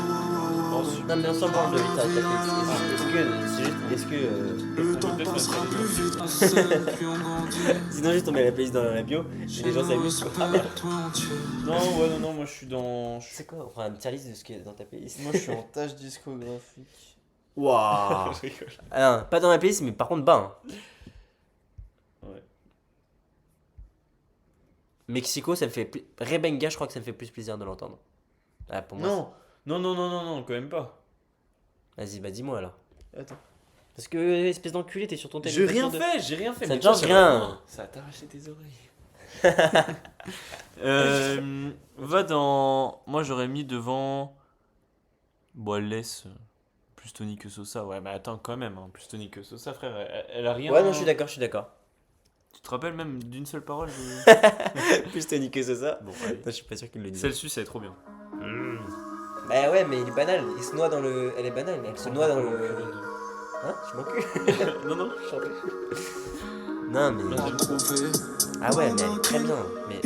Oh, super. Non, mais on s'en branle de ta playlist. Est-ce que. Le temps passera plus vite. Celles qui ont grandi. Sinon, juste on met la playlist dans la bio et les gens s'amusent. Ah merde. Toi entier. Non, moi je suis dans. C'est quoi? On fera une tier list de ce qui est dans ta playlist. Moi je suis en tâche discographique. Waouh! Je rigole. Ah non, pas dans ma playlist, mais par contre, bas. Hein. Ouais. Mexico, ça me fait. Rebenga, je crois que ça me fait plus plaisir de l'entendre. Ah, pour moi. Non, quand même pas. Vas-y, bah dis-moi alors. Attends. Parce que, espèce d'enculé, t'es sur ton J'ai téléphone. j'ai rien fait. Ça mais te toi, change va- rien. Ça a arraché tes oreilles. Va dans. Moi j'aurais mis devant. Bon, elle laisse. Plus Tony que Sosa. Ouais, mais attends, quand même. Hein. Plus Tony que Sosa, frère. Elle a rien. Ouais, non, je suis d'accord. Tu te rappelles même d'une seule parole de... Plus Tony que ça. Bon, allez. Je suis pas sûr qu'il le dise. Celle-ci, elle est trop bien. Bah ouais, mais il est banal. Il se noie dans le. Elle est banale, elle se noie dans le. Hein? Je m'encule. Non, Je chantais. Non, mais. Moi, j'aime trop. Ah ouais, mais elle est très bien. Mais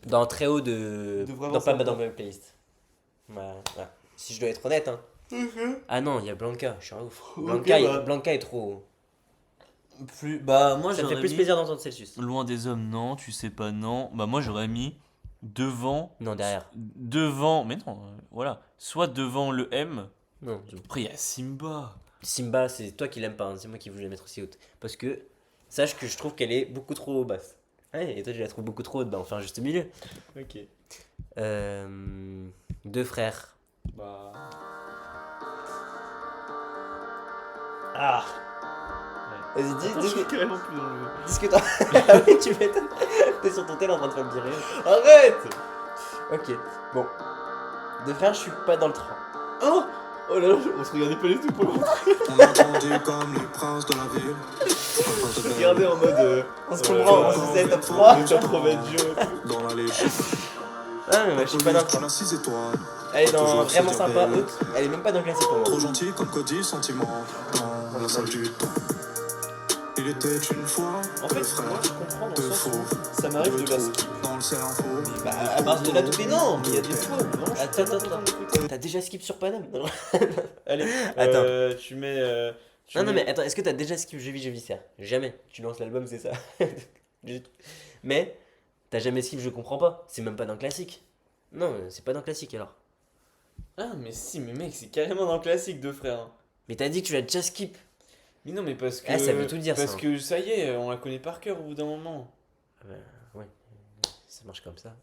dans très haut de. Devrait avoir Non, pas ça. dans ma playlist. Ouais. Si je dois être honnête, hein. Ah non, il y a Blanca, je suis un ouf. Blanca est trop. Bah, moi, Ça me fait j'aurais plus mis plaisir d'entendre Celsius. Loin des hommes, non. Tu sais pas, non. Bah, moi, j'aurais mis devant. Non, derrière. Devant. Mais non, voilà. Soit devant le M. Non, Après, il y a Simba. Simba, c'est toi qui l'aimes pas, hein. C'est moi qui voulais la mettre aussi haute. Parce que, sache que je trouve qu'elle est beaucoup trop basse. Ouais, et toi tu la trouves beaucoup trop haute, bah on fait un juste milieu. Ok. Deux frères. Bah. Ah. Vas-y, Attends, je suis carrément plus dans le. dis ce que t'as. Ah oui, tu m'étonnes. T'es sur ton tel en train de faire le virer. Arrête. Ok, bon. Deux frères, je suis pas dans le train. Oh Oh là là, on se regardait pas les tout pour le On a grandi comme les princes de la ville. regarder en mode. On se comprend, on se faisait top 3. Le top 3 va être dur. Dans la légende. Ah, mais moi, je suis pas dans le On train. a 6 étoiles. Elle est dans Toujours vraiment se sympa, dire haute. Elle est même pas dans le classique pour moi. Trop gentil comme Cody, sentiment. Dans la salle du temps. Il était une fois En deux fait, moi frères, je comprends dans deux le sens faux, où ça m'arrive de la deux skip. trous dans le cerveau. Bah, à base de la tout non, Mais il y a des fois où non, je suis Attends, tellement attends, content d'écouter. T'as déjà skip sur Paname? Allez, Attends. tu mets. Non, mais attends, est-ce que t'as déjà skip Je vis, je viscère? Jamais. Tu lances l'album, c'est ça. Mais, t'as jamais skip, je comprends pas. C'est même pas dans le classique. Non, c'est pas dans le classique alors. Ah, mais si, mais mec, c'est carrément dans le classique de frère. Mais t'as dit que tu l'as déjà skip. Mais non, mais parce que. Ah, ça veut tout dire, Parce ça. que ça y est, on la connaît par cœur au bout d'un moment. Ah bah, ouais, ça marche comme ça.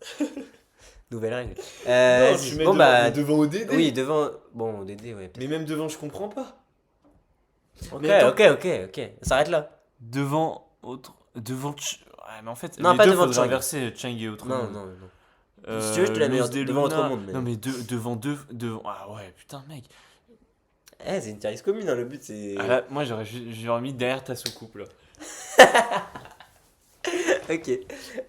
Nouvelle règle. Non, Vas-y. tu mets Bon, devant, bah. devant ODD. Oui, devant. Bon, Dédé, ouais. Mais même devant, je comprends pas. Ok, Mais attends. ok. Ça s'arrête là. Devant autre. Devant. Ouais, mais en fait, Non, les pas deux, devant faudrait Chang. inverser Chang et autre Non, monde. non. Si tu veux, je te la mets Luz de devant Luna. autre monde, mais- Non, mais devant deux. Devant... Ah ouais, putain, mec. Eh, c'est une tier list commune, hein, le but c'est. Ah là, moi, j'aurais mis derrière ta soucoupe là. Ok.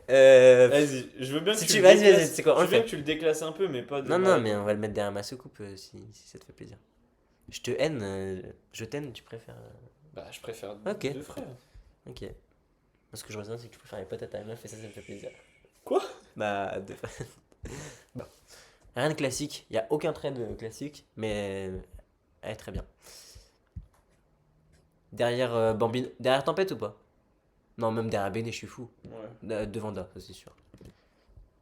Vas-y, je veux bien que Si tu tu- le vas-y, déclasses. c'est quoi, on Je le veux bien fait. que tu le déclasses un peu, mais pas de. Non, mais on va le mettre derrière ma soucoupe si ça te fait plaisir. Je te haine, je t'aime, tu préfères. Bah, je préfère Ok. deux frères. Ok. Parce que je retiens, c'est que tu préfères les potes à ta meuf et ça me fait plaisir. Quoi? Bah, deux fois. Bon. Rien de classique, il n'y a aucun trait de classique, mais elle est très bien. Derrière Bambino. Derrière Tempête ou pas? Non, même derrière Béné, je suis fou. Ouais. Devant Da, ça c'est sûr.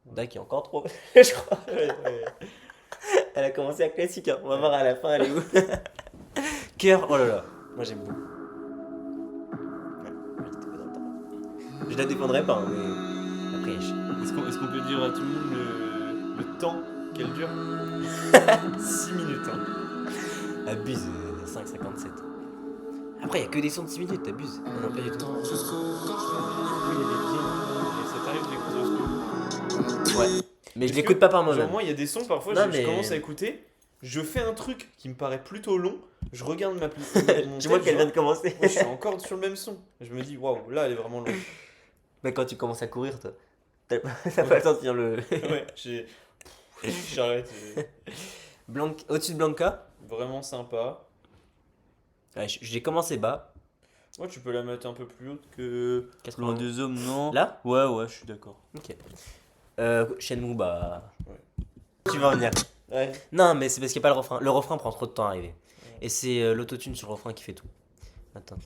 Da qui est encore trop, je crois. Elle a commencé à classique, hein. On va voir à la fin, elle est où. Cœur, oh là là, moi j'aime beaucoup. Ouais, j'étais pas dans le temps. Je la défendrai pas, hein, mais après, Est-ce qu'on peut dire à tout le monde le temps qu'elle dure? 6 minutes, hein. abuse, 5,57. Après, il n'y a que des sons de 6 minutes, t'abuses. Non, pas du tout. Oui, il y a des films, et ça t'arrive d'écouter ce Ouais. Mais je Parce l'écoute que, pas par Genre, moi-même. moi, il y a des sons, parfois, Non, je mais- commence à écouter, je fais un truc qui me paraît plutôt long, je regarde mon Tu vois tel, qu'elle je vient de commencer. Ouais, je suis encore sur le même son. Je me dis, waouh, là, elle est vraiment longue. Mais quand tu commences à courir, toi, t'as pas le temps de tenir le. Ouais, j'arrête. Au-dessus de Blanca, Vraiment sympa. ouais, j'ai commencé bas. Moi, tu peux la mettre un peu plus haute que 80. Loin des hommes, non? Là Ouais, je suis d'accord. Ok. Shenmue, bah. Ouais. Tu vas en venir. Ouais. Non, mais c'est parce qu'il n'y a pas le refrain. Le refrain prend trop de temps à arriver. Et c'est l'autotune sur le refrain qui fait tout. Attends.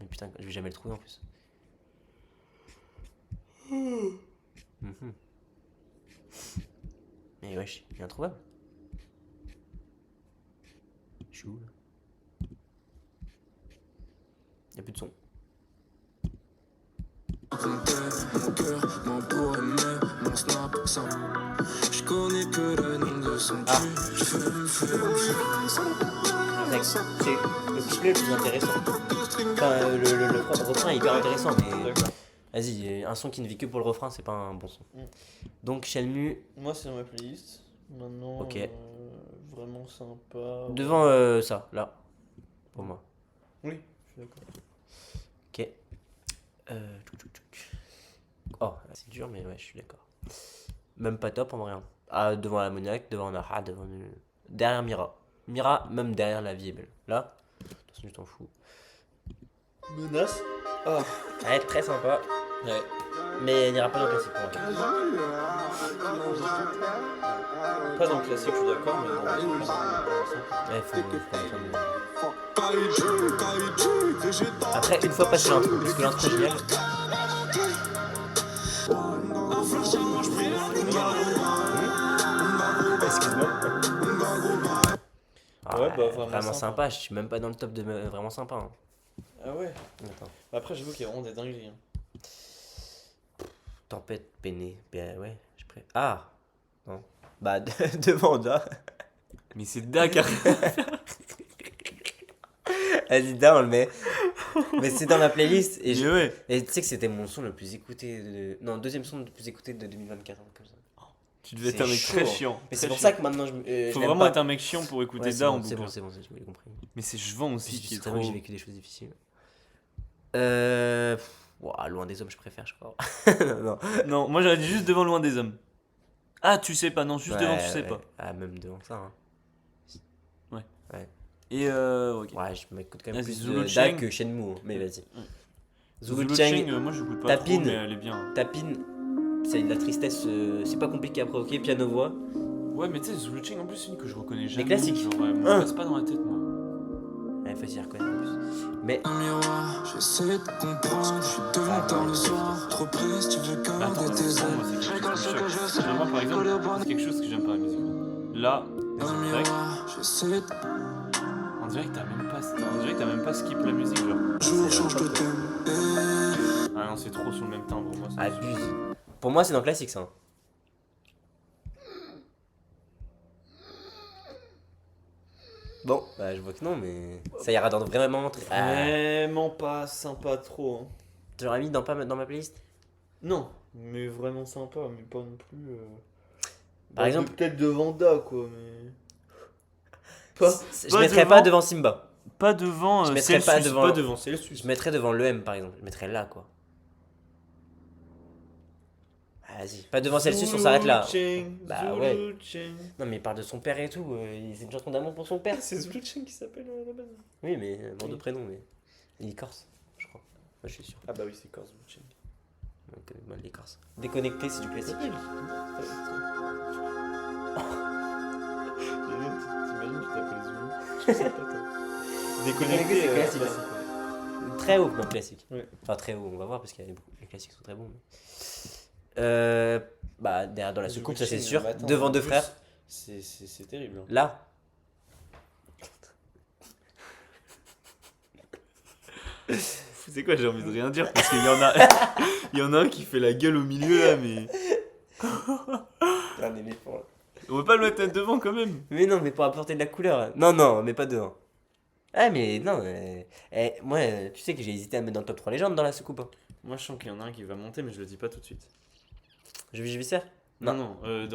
Mais putain, je vais jamais le trouver en plus. Mhm. Mais wesh, il est introuvable. Je suis où là? Y'a plus de son. Mon cœur m'embourre mais mon snap ça. Je connais que le nom de son Ah. cul. C'est le couplet le plus intéressant. Enfin, le refrain est hyper intéressant, mais D'accord. vas-y, un son qui ne vit que pour le refrain, c'est pas un bon son. Mm. Donc Shenmue, Moi, c'est dans ma playlist. Maintenant, Ok. vraiment sympa. devant ça, là, pour moi. Oui, je suis d'accord. Ok. Oh, c'est dur, mais ouais, je suis d'accord. Même pas top en vrai. Hein. Ah, devant l'ammoniaque, devant Naha, derrière Mira. Mira, même derrière La vie est belle. Là, attention, je t'en fous. Menace. Ah. Ça va être très sympa, Ouais. mais elle n'ira pas dans le classique pour moi. Pas dans le classique, je suis d'accord, mais bon. Ouais, faut- Kaiju, kaiju, végétal. Après, une fois passé l'intro, parce que l'intro est génial. Excuse-moi. Ah, Ouais, bah, vraiment sympa. sympa. Je suis même pas dans le top de vraiment sympa. Hein. Ah ouais. Attends. Après, j'avoue qu'il y a vraiment des dingueries. Hein. Tempête peinée. Ben ouais, je pré. Ah non. Bah devant Da. Mais c'est Dakar. Vas-y, Da, on le met. Mais c'est dans ma playlist. Et, ouais. et tu sais que c'était mon son le plus écouté. Non, deuxième son le plus écouté de 2024. Comme ça. Tu devais être C'est un mec très chaud. chiant. Mais très c'est pour chiant. ça que maintenant je Faut l'aime vraiment pas. être un mec chiant pour écouter Ouais, c'est Da en bon, c'est boucle. bon, c'est bon, j'ai compris. Mais c'est Je vends aussi qui est C'est trop. vrai que j'ai vécu des choses difficiles. Ouah, loin des hommes, je préfère, je crois. non. Non, moi j'aurais dit juste devant Loin des hommes. Ah, tu sais pas, non, juste devant, tu Ouais, sais ouais. pas. Ah, même devant ça. Hein. Et ok. Ouais, je m'écoute quand Vas-y, même plus Zulu de Cheng. Da que Shenmue. Hein. Mais vas-y. Zulu Zulu Cheng, Cheng, moi je goûte pas Tapine. trop, mais elle est bien. Tapine, c'est de la tristesse, c'est pas compliqué à provoquer, piano-voix. Ouais, mais tu sais, Zulu Cheng en plus, c'est une que je reconnais jamais. classiques. Genre, elle me Hein. passe pas dans la tête, moi. Ouais, facile à reconnaître en plus. Mais Un miroir, j'essaie de comprendre. Je suis devant dans le soir. Trop presse, tu veux Mais attends, garder tes moi, ailes. c'est quelque chose qui me choque. Genre, moi, par exemple, c'est quelque chose que j'aime pas la musique. Là, Un on dirait miroir, j'essaie de on dirait que t'as même pas skip la musique, genre. jour, change de thème. Ah non, c'est trop sur le même timbre, moi. ça. abuse. Pour moi, c'est dans le classique, ça. Bon, bah je vois que non, mais ça ira dans vraiment très. Vraiment pas sympa trop. Hein. J'aurais mis dans ma playlist. Non, mais vraiment sympa, mais pas non plus. Par exemple, peut-être de Vanda, quoi, mais. Pas, je pas mettrais devant- pas devant Simba. pas devant. Je mettrais pas Celsius, devant- pas devant Celsius. Je mettrais devant le M, par exemple. Je mettrais là, quoi. Ah, vas-y, pas devant Celsius, on s'arrête là. Bah ouais. Non, mais il parle de son père et tout. C'est une chanson d'amour pour son père. C'est Zulu Cheng qui s'appelle à la base. Oui, mais nom de Oui. prénom, mais. Il est corse, je crois. Moi, je suis sûr. Ah bah oui, c'est Corse Zulu Cheng. Donc, moi, il est corse. Déconnecté, c'est du classique. T'imagines, tu t'appelles Zulu. Je sais pas, toi. Déconnecté, c'est classique. classique. Très haut, même classique. Ouais. Enfin, très haut, on va voir parce que les classiques sont très bons. Bah, derrière dans la Zulu soucoupe, ça c'est Cheng, sûr. mais attends, Devant en deux plus, frères. C'est terrible. Hein. Là. C'est quoi, j'ai envie de rien dire parce qu'il y en a, il y en a un qui fait la gueule au milieu là, mais Un éléphant. on peut pas le mettre devant quand même. Mais non, mais pour apporter de la couleur. Non, mais pas devant. Ah, mais non. Moi, tu sais que j'ai hésité à mettre dans le top 3 légendes dans la soucoupe. Hein. Moi, je sens qu'il y en a un qui va monter, mais je le dis pas tout de suite. Je vis viscère. Non, non, ouais.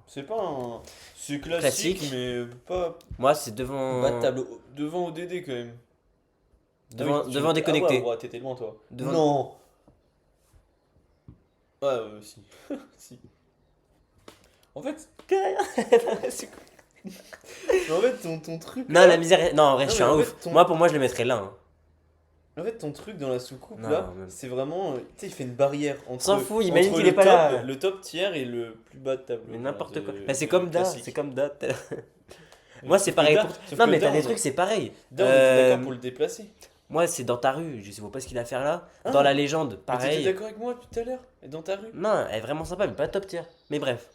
C'est pas un, c'est Classique. classique, mais pas Moi, c'est devant. battable. Devant ODD quand même. Devant, Ah oui, devant déconnecté. Ah ouais, t'étais loin toi. Devant- Non. Ouais, si. Si. En fait. En fait, ton truc. Non, là- la misère. Non, en vrai, Non, je suis mais un en ouf. fait, ton- Moi, pour moi, je le mettrais là. Hein. En fait, ton truc dans la soucoupe Non, là, même. c'est vraiment. Tu sais, il fait une barrière entre. S'en fout, imagine entre qu'il le est pas top- là. Le top tiers et le plus bas de tableau. Mais n'importe genre, quoi. de- Bah, c'est de comme Da. classique. C'est comme Da. Mais Moi, c'est sauf que pareil Da- pour. sauf Non, que mais Da, t'as des on- trucs, c'est pareil. Da, on était d'accord pour le déplacer. Moi, c'est dans ta rue. Je sais pas ce qu'il a à faire là. Ah. Dans la légende, Mais t'étais pareil. d'accord avec moi tout à l'heure. Et dans ta rue. Non, elle est vraiment sympa, mais pas top tier. Mais bref.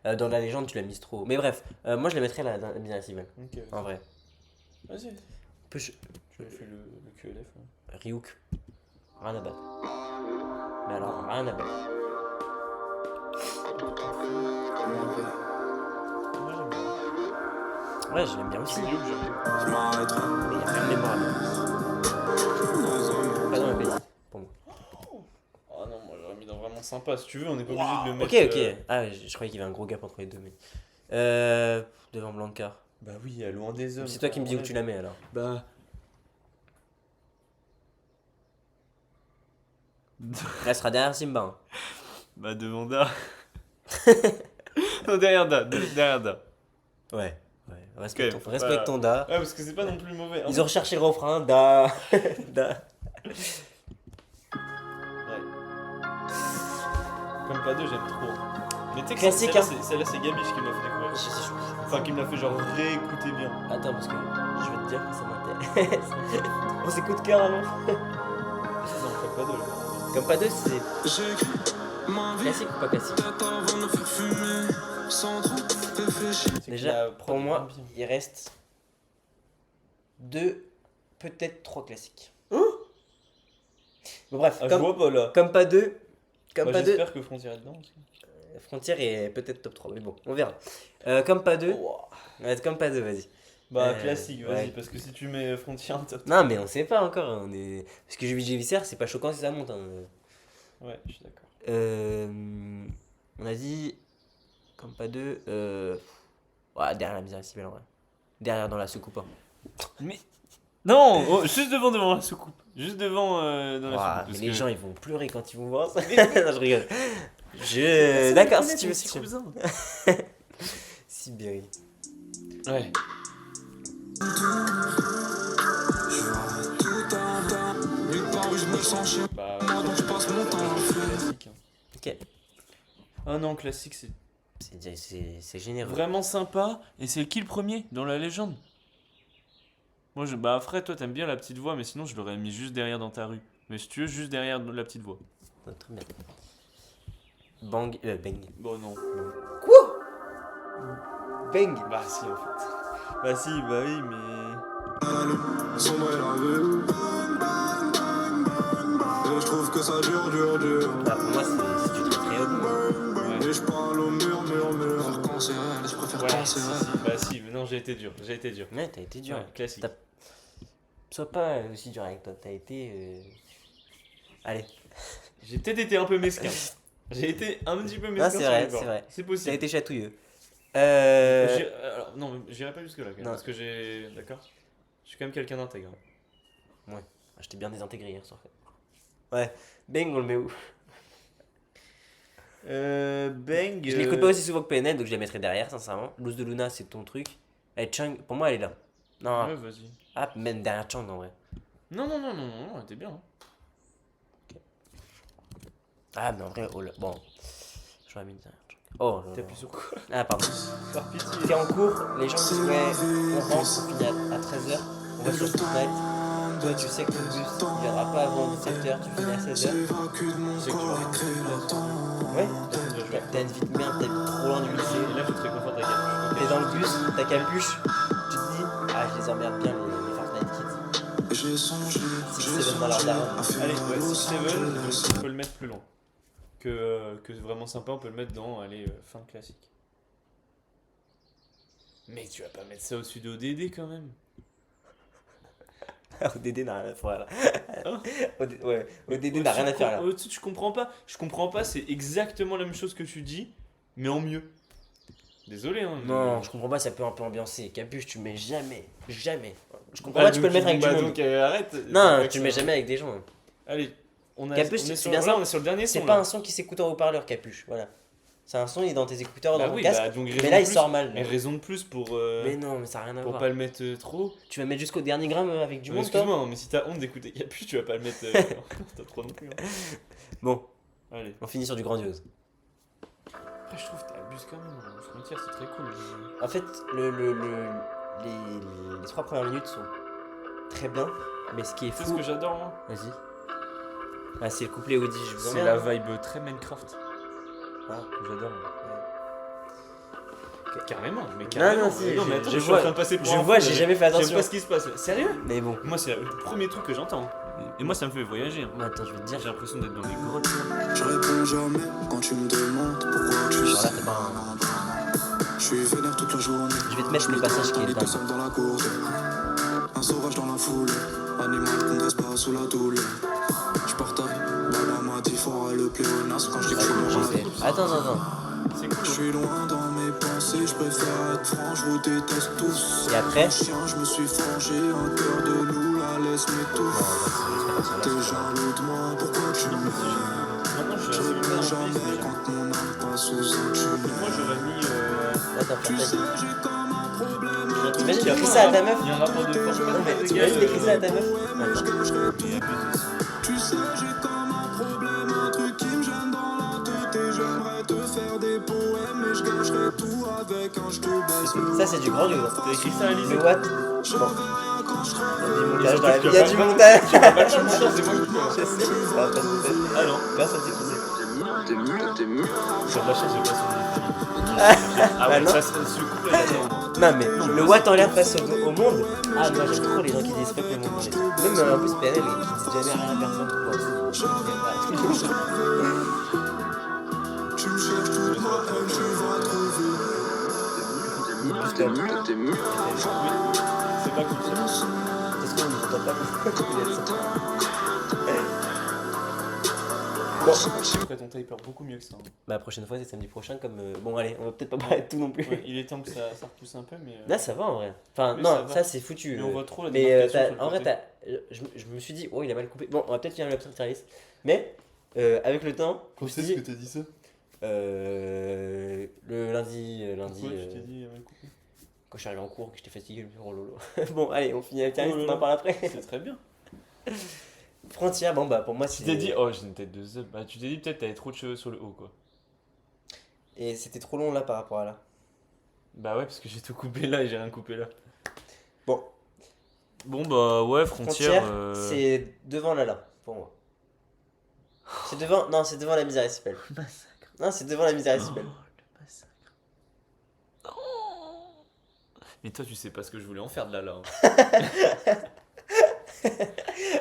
Dans la légende, tu l'as mise trop. Mais bref, moi je la mettrais là, dans la misère civile. Ok, En vrai. vas-y. Peu J'avais fait le QLF. hein. Ryuk. Rien à battre. Mais alors, rien à battre. Moi j'aime bien. Ouais, je l'aime bien aussi. C'est Mais mieux que j'aime bien. Je m'arrêterai. il y a rien de mémorable. Pas dans la playlist. Pour moi. Ah non, moi j'aurais mis dans vraiment sympa. Si tu veux, on n'est pas obligé de le Ok, mettre. ok. Ah, je croyais qu'il y avait un gros gap entre les deux. Mais... devant Blanca. Bah oui, à loin des hommes. C'est toi qui me dis où tu la mets alors. Bah. Elle sera derrière Simba. Hein. Bah devant Da. Non, derrière Da. Derrière Da. Ouais. Respecte Ok, respecte ton Da. Ouais, parce que c'est pas non plus mauvais. hein. Ils ont recherché le refrain. Da. Da. Ouais. Comme pas deux, j'aime trop. Mais tu sais que Classique, celle-là, hein. celle-là, c'est Gabiche qui m'a fait découvrir. Enfin, qui me l'a fait genre réécouter bien. Attends, parce que je vais te dire que ça m'intéresse. On s'écoute cœur avant. Non, comme pas deux. là. Comme pas deux, c'est J'écris ma vie. classique ou pas classique? Peut-être avant de me faire fumer. Sans trop réfléchir. C'est Déjà, que la pour prod est moi, bien. il reste 2, peut-être 3 classiques. Hein? Bon, bref, Ah, je comme, vois pas là. comme pas deux, comme Bah, pas deux, j'espère que Frontière est dedans aussi. Frontière est peut-être top 3, mais bon, on verra. Comme pas deux, Ouah. ouais, comme pas deux, vas-y. Bah, classique, vas-y, ouais. parce que si tu mets Frontière en top. Non, mais on sait pas encore. On est... Parce que Juvis Viscère, c'est pas choquant si ça monte. Hein. Ouais, je suis d'accord. On a dit. Comme pas deux. Ouais, derrière la misère civile en vrai. Derrière dans la soucoupe. Hein. Mais. Non oh, juste devant la soucoupe. Juste devant dans la Ouah, soucoupe. mais parce les que- gens ils vont pleurer quand ils vont voir ça. Non, je rigole. D'accord, si tu veux. Si tu veux. cousin. Sibérie. Ouais. Je vois tout en bas. sens chier. Bah, Donc je passe mon temps à fuir. classique. Hein. Ok. Ah non, classique, c'est C'est généreux. vraiment sympa. Et c'est qui le premier dans la légende? Moi, bah, après, toi, t'aimes bien la petite voix, mais sinon, je l'aurais mis juste derrière dans ta rue. Mais si tu veux, juste derrière la petite voix. Ouais, très bien. Bang. Bang. Bon, non. Quoi? Bang. Bah, si, en fait. Bah, si, bah oui, mais. Sombre et la vue. Et je trouve que ça dure. Bah, pour moi, c'est du très haut. Ouais. Et je parle au mur. Quand c'est réel, je préfère Ouais, quand si, c'est réel. si. Bah, si, mais non, j'ai été dur. Ouais, t'as été dur. Ouais, classique. T'as- Sois pas aussi dur avec toi. T'as été. Allez. J'ai peut-être été un peu mesquin. J'ai été un petit peu mesquin. Non, c'est sur vrai, les bords. c'est vrai. C'est T'as possible. été chatouilleux. Alors, non, j'irai pas jusque-là quand même. Non. Parce que j'ai. D'accord? Je suis quand même quelqu'un d'intègre. Je t'ai bien désintégré hier soir. Ouais. Bang, on le met où? Bang. Je l'écoute pas aussi souvent que PNL, donc je la mettrai derrière, sincèrement. Luz de Luna, c'est ton truc. Et Chang, pour moi, elle est là. Non. Ouais, vas-y. Ah, même derrière Chang, en vrai. Non, elle était bien. Hein. Ah, mais en vrai, oh là. Bon. J'aurais mis derrière Chang. Oh, là, là. T'appuies sur quoi? Ah, pardon. Par pitié. T'es en cours, les gens disent ouais, on rentre, on finit à 13h, on va sur Fortnite. Toi, tu sais que le bus il viendra pas avant 17h, tu finis à 16h. J'évacue de mon C'est que tu corps vas et crée le temps. Ouais, Personne doit jouer. t'as une vie de merde, t'habites trop loin du lycée. Et là, je te réconforte ta capuche. T'es dans le bus, ta capuche, tu te dis, ah, je les emmerde bien les Fortnite Kids. J'ai songé, Six Seven dans leur daron. Allez, ouais, Six Seven, on peut le mettre plus loin. Que vraiment sympa, on peut le mettre dans, allez, fin classique. Mais tu vas pas mettre ça au-dessus d'ODD quand même. ODD n'a rien à faire là. Hein Ouais, ODD n'a rien à faire là. Au-dessus, je comprends pas, c'est exactement la même chose que tu dis, mais en mieux. Désolé, hein. Non, je comprends pas, ça peut un peu ambiancer. Capuche, tu mets jamais. Je comprends pas, tu peux le mettre avec du monde. Donc arrête. Non, tu le mets jamais avec des gens. Allez, Capuche, on est c'est sur, bien là, ça. on est sur le dernier son. C'est pas un son qui s'écoute en haut-parleur, Capuche, voilà. C'est un son, il est dans tes écouteurs, dans Bah ton oui, casque. bah, donc Mais là, il sort mal. Mais raison de plus pour Mais non, mais ça n'a rien à pour voir. pas le mettre trop. Tu vas mettre jusqu'au dernier gramme avec du Ouais, monde, toi. excuse-moi, hein, mais si t'as honte d'écouter Capuche, tu vas pas le mettre t'as trop non plus. Hein. Bon, Allez. on finit sur du grandiose. Après, je trouve que t'abuses quand même. Frontière, c'est très cool. En fait, les 3 premières minutes sont très bien, mais ce qui est Tu sais ce fou. que j'adore, moi? Vas-y. Ah, c'est le couplet Audi, je vous C'est la emmerde. vibe très Minecraft. Ah, que j'adore. Carrément, mais Non, carrément. non, si, Mais mais attends, je je suis vois- en train de passer pour je un vois, fou, j'ai là. jamais fait attention. Je sais pas ce qui se passe. Sérieux? Mais bon. Moi, c'est le premier truc que j'entends. Et moi, ça me fait voyager. Hein. Bon, attends, je vais te dire. J'ai l'impression d'être dans les grottes. Je réponds jamais quand tu me demandes pourquoi tu Genre là, sais. t'as pas un- Je suis vénère toute la journée. Je vais te mettre le passage qui est J'habite dingue. seul dans la cour. Un sauvage dans la foule. Animal qu'on ne reste pas sous la douleur. Je partage. Baba m'a dit fort le pléonasme quand je dis que je suis Je mort. sais. Attends. C'est Je cool. suis loin dans mes pensées, je préfère être franc, je vous déteste tous. Et après? Chien, je me suis forgé un cœur de loup, la laisse m'étouffer. T'es jaloux de moi, pourquoi tu m'aimes? Maintenant, je Je suis réponds assez jamais bien. quand mon âme passe sous un tunnel. Moi, j'aurais mis. Attends, Tu sais, Fortnite. j'ai comme un problème. T'imagines, tu écris ça à ta meuf? Il y a un rapport de force Non, mais pas t'imagines d'écrire ça à ta meuf? Mais je Attends. cacherai tout. Tu sais, j'ai comme un problème, un truc qui me gêne dans la tête. Et j'aimerais te faire des poèmes, mais je cacherai tout avec un je te baisse le Ça, c'est du grandiose. T'as écrit ça à Lise? Mais what? Je verrai rien quand je Il y a du montage serai dans la vie. Il y a du Pas montage. Pas le chanteur, c'est moi qui le Je fais. sais, ça va pas se faire. Ah non, Personne sait qui c'est. sur la chaîne, j'ai pas son nom. Ah Bah ouais, non. ça, ce couple là, non. Non, mais le what en l'air face au monde. Ah, moi j'aime trop les gens qui disent fuck le monde dans les trucs. Même en plus PNL qui disent jamais rien à personne. Moi aussi. Tu me cherches toute ma haine, tu vas trouver. Oui, c'est pas cool ça. Est-ce qu'on ne entend pas? Après, ton taille perd beaucoup mieux que ça. Hein. Bah, la prochaine fois, c'est samedi prochain. Comme bon, allez, on va peut-être pas parler de tout non plus. Ouais, il est temps que ça repousse un peu, mais. Là, ça va en vrai. Enfin, Oui, non, ça va. ça c'est foutu. Mais on voit trop la Mais démarcation sur le en vrai, côté. je me suis dit, oh, il a mal coupé. Bon, on va peut-être finir le service. Mais avec le temps, je me suis dit, t'as dit ça? le lundi, Pourquoi tu t'es dit mal coupé? quand je suis arrivé en cours, que j'étais fatigué, je me suis dit, oh lolo. Bon, allez, on finit la service, Oh on lolo. en parle après. C'est très bien. Frontière, bon bah pour moi Tu c'est. t'es dit, oh, j'ai une tête de zeb. Bah, tu t'es dit peut-être t'avais trop de cheveux sur le haut, quoi. Et c'était trop long là par rapport à là. Bah ouais, parce que j'ai tout coupé là et j'ai rien coupé là. Bon, Bon, bah ouais, frontière. Frontière, c'est devant Lala, pour moi. C'est devant. Non, c'est devant la misère si belle. Non, c'est devant la misère si belle. Le massacre. Mais toi, tu sais pas ce que je voulais en faire de là, hein.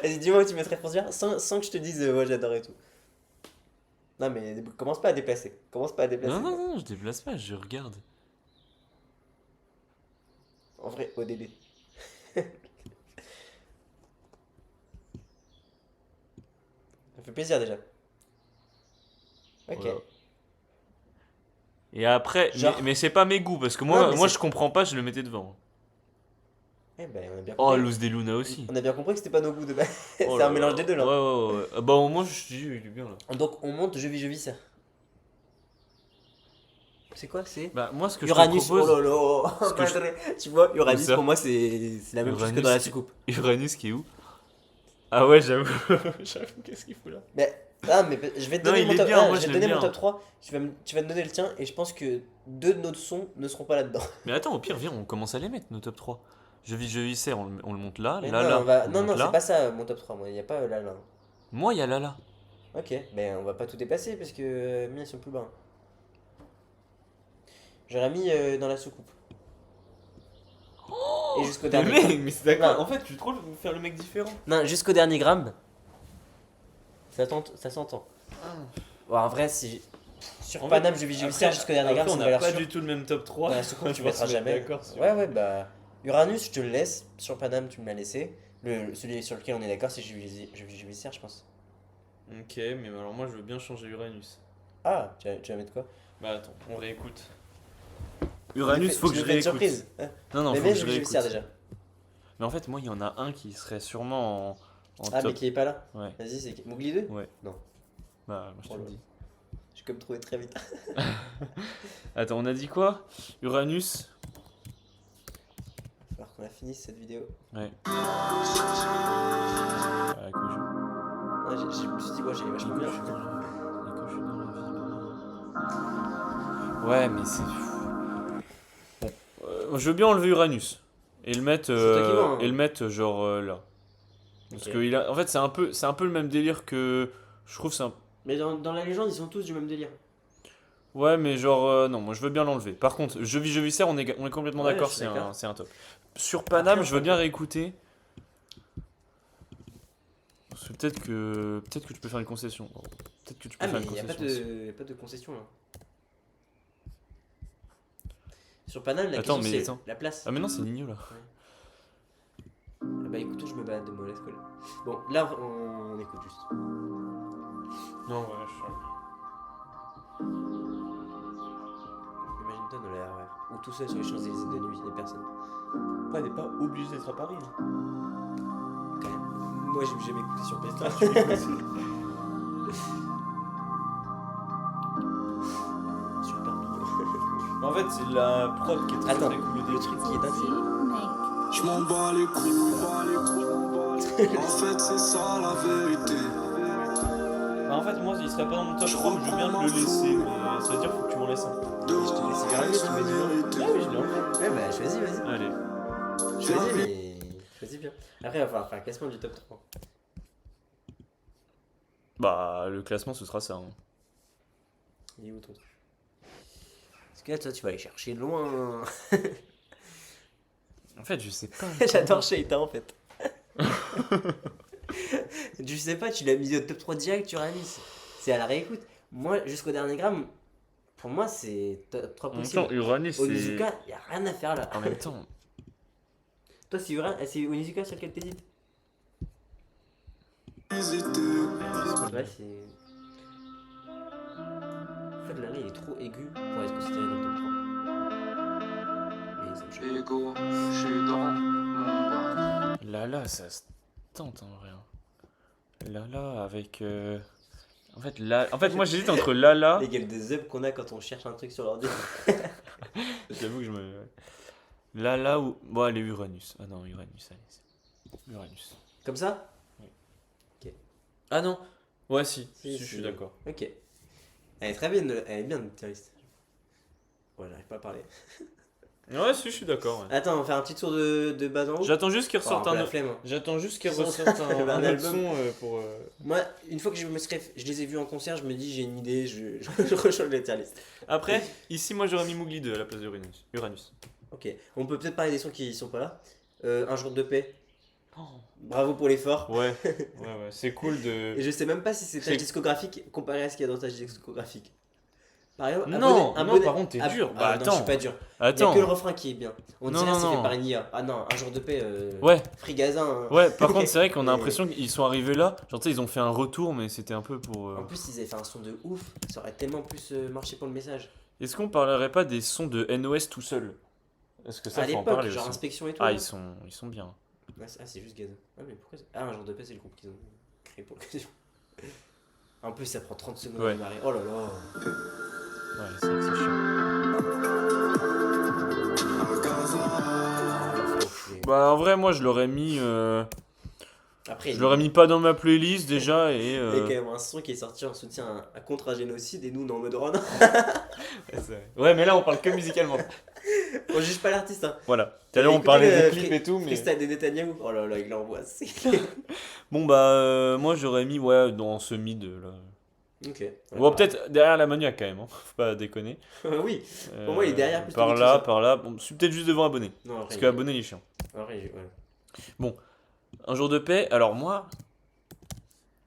Vas-y, dis-moi où tu mettrais Frontière sans que je te dise ouais, j'adore et tout. Non, mais commence pas à déplacer. Commence pas à déplacer. Non, non, non, je déplace pas, je regarde. En vrai, ODB. Ça fait plaisir déjà. Ok. Voilà. Et après, Genre- mais c'est pas mes goûts, parce que Non, moi, mais moi c'est- je comprends pas, je le mettais devant. Eh ben, on a bien Oh, compris. Luz de Luna aussi. On a bien compris que c'était pas nos goûts de base. Oh C'est là un mélange là. des deux là. Ouais, ouais, ouais. Ah bah, au moins, je te dis, il est bien là. Donc on monte je vis ça. C'est quoi c'est Bah, moi, ce que Uranus, je te propose. oh là là, Ce que je- madre. Tu vois, Uranus Où ça pour moi c'est la même chose que Uranus, dans la c'est- soucoupe. Uranus qui est où? Ah ouais, j'avoue. J'avoue, qu'est-ce qu'il fout là? Mais je vais te Non, donner il mon est top bien, 1, moi, je vais je te donner l'aime mon bien. top 3, tu vas me donner le tien et je pense que deux de nos sons ne seront pas là-dedans. Mais attends, au pire, viens, on commence à les mettre, nos top 3. Je vis, serre, on le monte là. Mais Là, non, là, on va... on le non, monte non, là. c'est pas ça mon top 3, moi, il n'y a pas là là. Moi, il y a là. Ok, mais on va pas tout dépasser parce que miens ils sont plus bas. J'aurais mis dans la soucoupe. Et jusqu'au Mais dernier mec, gramme. mais c'est d'accord. Non. En fait, tu trouves faire le mec différent. Non, jusqu'au dernier gramme. Ça s'entend. Ouais, en vrai, si. Sur En Paname, fait, je vis Après, jusqu'au dernier gramme, après, c'est on une n'a valeur pas sûre. du tout le même top 3. Dans la soucoupe, tu On va mettras se mettre jamais. d'accord sur- Ouais, ouais, bah. Uranus, je te le laisse. Sur Paname, tu me l'as laissé. Celui sur lequel on est d'accord, c'est je vis je pense. Ok, mais alors moi je veux bien changer Uranus. Ah, tu vas mettre quoi Bah attends, on réécoute. Uranus, faut que je nous fais une réécoute. surprise. Hein. Non, non, Mais faut mets que je je vis réécoute. déjà. Mais en fait, moi, il y en a un qui serait sûrement en Ah, mais top. qui est pas là. Ouais, Vas-y, c'est Mougli 2. ouais. Non. Bah, moi je te Oh le là. dis. J'ai comme trouvé très vite. Attends, on a dit quoi? Uranus. Il va falloir qu'on la finisse cette vidéo. Ouais. Ah, que je... Ouais, je me suis dit, moi j'ai vachement bien. Ouais, mais c'est. Bon, je veux bien enlever Uranus et le mettre, C'est toi qui vois, hein. et le mettre genre là. Parce Ok. que il a, en fait, c'est un peu le même délire que. Je trouve c'est un. Mais dans la légende, ils sont tous du même délire. Ouais, mais genre non, moi je veux bien l'enlever. Par contre, je vis serre, on est complètement Ouais, d'accord, je suis d'accord. c'est un top. Sur Paname, Après, je veux bien réécouter. Parce que peut-être que tu peux faire une concession. Oh, peut-être que tu peux Ah, faire mais une il n'y a concession. aussi. y a pas de concession là. Sur Paname, la Attends, question mais c'est attends. la place. Ah mais non, c'est Nino là. Ah bah écoute, je me balade de mauvaise colle. Bon, là on écoute juste. Non, ouais, Imagine-toi dans la RER, ou tout seul sur les Champs-Élysées de nuit, les personnes. Ouais, n'est pas obligé d'être à Paris. Quand même. Moi j'ai jamais écouté sur PS3. Super mignon. En fait, c'est la prod qui est très Attends, très cool. le truc qui est dingue, Je m'en bats les couilles. En fait, c'est ça la vérité. Bah, en fait, moi, il serait pas dans mon top 3, mais je veux bien te le laisser. Mais ça veut dire faut que tu m'en laisses un. De je te laisse Uranus, tu mets du vérité. Ah oui, je l'ai enlevé. ouais, bah choisis, vas-y. Allez. Choisis, mais. Choisis bien. Après, il va falloir faire un classement du top 3. Bah, le classement, ce sera ça. Hein. Il est où ton truc? Parce que là, toi, tu vas aller chercher loin. En fait, je sais pas. J'adore Sheita en fait. Je sais pas, tu l'as mis au top 3 direct, Uranus. C'est à la réécoute. Moi, jusqu'au dernier gramme, pour moi, c'est top 3 En même possible. temps, Uranus, c'est. Onizuka, y a rien à faire là. En même temps. Toi, c'est Onizuka sur lequel t'hésites? Hésiter. Ouais, c'est. En fait, là, il est trop aigu pour être considéré dans le top 3. Mais ça me choque. Ego, je suis dans mon bar. Lala, ça se tente en vrai. Hein. Lala avec. En fait, moi j'hésite entre Lala. Les gueules de zeb qu'on a quand on cherche un truc sur l'ordi. J'avoue que je me. Lala ou. Bon, allez, Uranus. Ah non, Uranus, allez. Uranus. Comme ça? Oui. Ok. Ah non. Ouais, si, Si, je suis si. d'accord. Ok. Elle est très bien, elle est bien notre tier list. Ouais, j'arrive pas à parler. Ouais, si, je suis d'accord. Ouais. Attends, on va faire un petit tour de bas en haut. J'attends juste qu'il Oh, ressorte un peu un la autre. flemme. Hein. J'attends juste qu'il Son. ressorte un Un autre album. son pour. Moi, une fois que je les ai vus en concert, je me dis j'ai une idée, je rechange les tier list. Après, ici, moi j'aurais mis Mowgli 2 à la place d'Uranus. Uranus. Ok, on peut peut-être parler des sons qui sont pas là. Un jour de paix. Oh. Bravo pour l'effort. Ouais, c'est cool de. Et je sais même pas si c'est C'est- tâche discographique comparé à ce qu'il y a dans tâche discographique. Par exemple, Non, non, par contre, t'es dur. Bah, non, je suis attends. pas dur. Il y a Attends. que le refrain qui est bien. On Non, dirait non, que c'est fait non. par une IA. Ah non, un jour de paix. Ouais. Frigazin. Hein. Ouais, par contre, c'est vrai qu'on a Et- l'impression qu'ils sont arrivés là. Genre, tu sais, ils ont fait un retour, mais c'était un peu pour. En plus, ils avaient fait un son de ouf. Ça aurait tellement plus marché pour le message. Est-ce qu'on parlerait pas des sons de NOS tout seul? Est-ce que ça, À faut en l'époque, parler genre aussi? inspection et tout. Ah, là. ils sont bien. Ah, c'est juste Gaza. Ah, mais pourquoi Ah, un jour de paix, c'est le groupe qu'ils ont créé pour l'occasion. En plus, ça prend 30 secondes Ouais. à démarrer. Oh là là. Ouais, c'est vrai que c'est chiant. Bah, en vrai, moi, je l'aurais mis. Après, Je l'aurais mis pas dans ma playlist déjà et. il y a quand même un son qui est sorti en soutien à contre un génocide et nous, on est en mode run. Ouais, mais là, on parle que musicalement. On juge pas l'artiste, hein. Voilà. Tout à l'heure, on Écoutez parlait le des clips et tout, mais. Freestyle de Netanyahou. Oh là là, il l'envoie. Bon, bah, moi, j'aurais mis, ouais, dans ce mid là. Ok. Bon, peut-être derrière la maniaque quand même, hein. Faut pas déconner. Oui. Pour moi, il est derrière plus Par tôt que là, ça. par là. Bon, je suis peut-être juste devant abonné. Non, après, Parce que abonné, il est chiant. ouais. Un jour de paix, alors moi.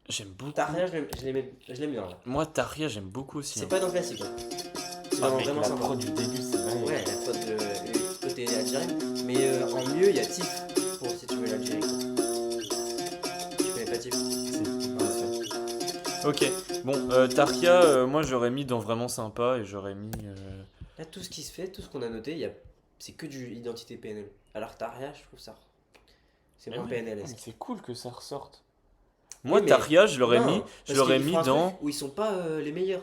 J'aime beaucoup. Taria, je l'aime bien. Là. Moi, Taria, j'aime beaucoup aussi. C'est hein. pas dans le classique. Hein. C'est Ah, vraiment, mec, vraiment la sympa. prod du début, c'est dingue. Ouais, la prod de côté algérien. Mais en mieux, il y a Tiff. Pour si tu veux l'Algérie. Tu connais pas Tiff? Ok, bon, Taria, moi j'aurais mis dans vraiment sympa et j'aurais mis. Là, tout ce qui se fait, tout ce qu'on a noté, c'est que du identité PNL. Alors que Taria, je trouve ça. C'est moins PNL. Mais c'est cool que ça ressorte. Moi, mais- Taria, je l'aurais Non, mis, parce je l'aurais qu'ils mis font un dans. truc où ils sont pas les meilleurs.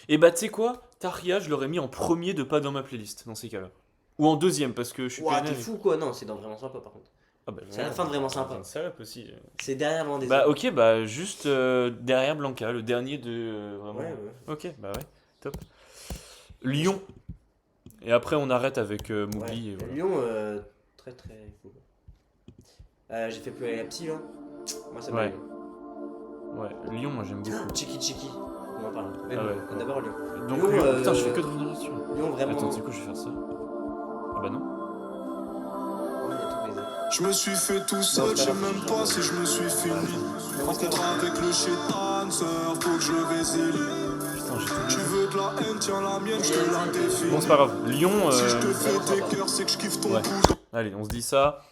Et bah, tu sais quoi? Taria, je l'aurais mis en premier de pas dans ma playlist, dans ces cas-là. Ou en deuxième, parce que je suis Ouah, t'es PNL. fou quoi? Non, c'est dans vraiment sympa par contre. Ah bah, C'est à la fin de vraiment sympa. C'est une salope aussi. C'est derrière Vendée. Bah, ok, bah, juste derrière Blanca, le dernier de. Vraiment. Ouais. Ok, bah ouais, top. Lyon. Et après, on arrête avec Mowgli. Ouais. Et voilà. Lyon, très très cool. J'ai fait plus aller la psy là. Moi ça Ouais. me. Ouais, Lyon, moi j'aime beaucoup. Chiki Chiki. On en parle. Mais Ah bon, ouais. d'abord Lyon. Donc, Lyon, Lyon, putain, je fais que de revenir dessus. Lyon vraiment. Attends, tu sais quoi, je vais faire ça. Ah bah non. Ouais, il y a tout baisé. Je me suis fait tout seul, je sais même pas si je me suis fini. Rencontre avec le chétan, sœur, faut que je le résilie. Putain, j'ai Tu tout. veux de la haine, tiens la mienne, je te la défie. Bon, c'est pas grave. Lyon, Si je te fais des cœurs, c'est que je kiffe ton ouais. pouce. allez, on se dit ça.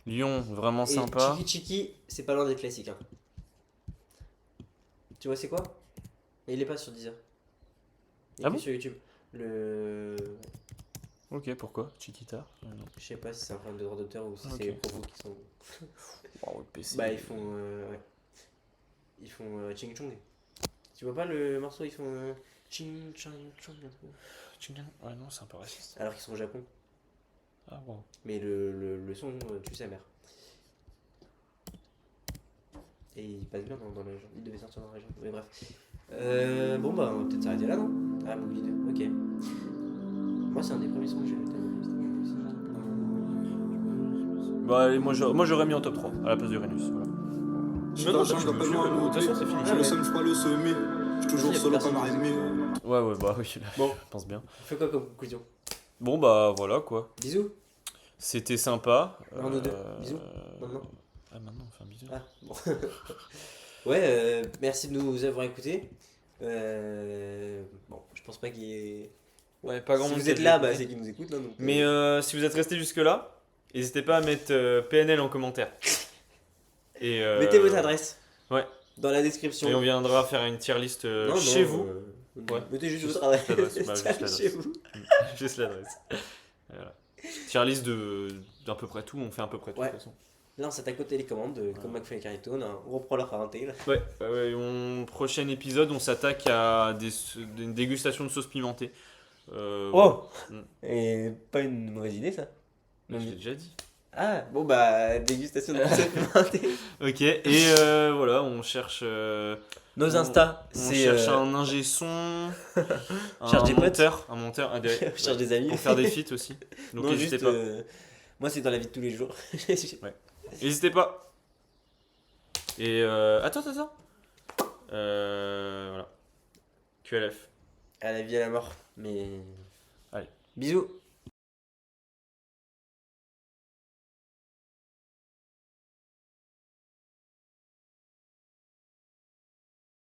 Lyon, vraiment Et sympa. Chiki Chiki, c'est pas loin d'être classique. Hein. Tu vois c'est quoi? Et il est pas sur Deezer. Il est Ah que bon sur YouTube. Le. Ok, pourquoi Chiquita non. Je sais pas si c'est un problème de droit d'auteur ou si Ok. c'est les propos qui sont. Oh, le PC. Bah ils font ouais. Ils font Ching Chong. Tu vois pas le morceau, ils font Ching Chong Chong Ouais, non, c'est un peu raciste. alors qu'ils sont au Japon. Ah, bon. Mais le son tu sais mère. Et il passe bien dans la région. Il devait sortir dans la région. Mais bref. Bon bah on va peut-être s'arrêter là non? Ah Mowgli 2, ok. Moi c'est un des premiers sons que j'ai noté. Bah, allez, moi j'aurais mis en top 3 à la place d'Uranus. Voilà. Je Non, non, suis je peux- de toute façon, c'est fini. Je le sème, je pas le semer. Je suis toujours Vas-y, solo personne comme qui Rémi. Ouais, bah oui, là, Bon. je pense bien. Fais quoi comme conclusion? Bon, bah voilà quoi. Bisous. C'était sympa. Un ou deux. Bisous. euh, Maintenant. Ah, maintenant, on fait un bisou. Ah, bon. Ouais, merci de nous avoir écoutés. Bon, je pense pas qu'il y ait. Ouais, pas grand Si monde vous qui a êtes là, écouté. bah, c'est qu'ils nous écoutent. Là, donc, Mais si vous êtes resté jusque-là, n'hésitez pas à mettre PNL en commentaire. Et, mettez votre adresse. ouais. Dans la description. Et on viendra faire une tier list Non, chez non, vous. Ouais. Mettez juste votre l'adresse, adresse. bah, juste l'adresse. Chez vous. Juste l'adresse. Voilà. Tier list d'à peu près tout, on fait à peu près tout Ouais. de toute façon. Là, on s'attaque aux télécommandes, comme McFly et Carito. On reprend leur parenté. Là. Ouais, prochain épisode, on s'attaque à une dégustation de sauce pimentée. Oh Mm. Et pas une mauvaise idée, ça. Je l'ai déjà dit. Ah, bon bah, dégustation de pizza pimentée. Ok, et voilà, on cherche. Nos on- Insta, On c'est. cherche un ingé son, cherche des potes. un monteur, On cherche des amis. pour faire des feats aussi. Donc Non, n'hésitez juste, pas. moi, c'est dans la vie de tous les jours. N'hésitez pas. Et attends. Voilà. QLF. À la vie, à la mort. Mais. Allez. Bisous.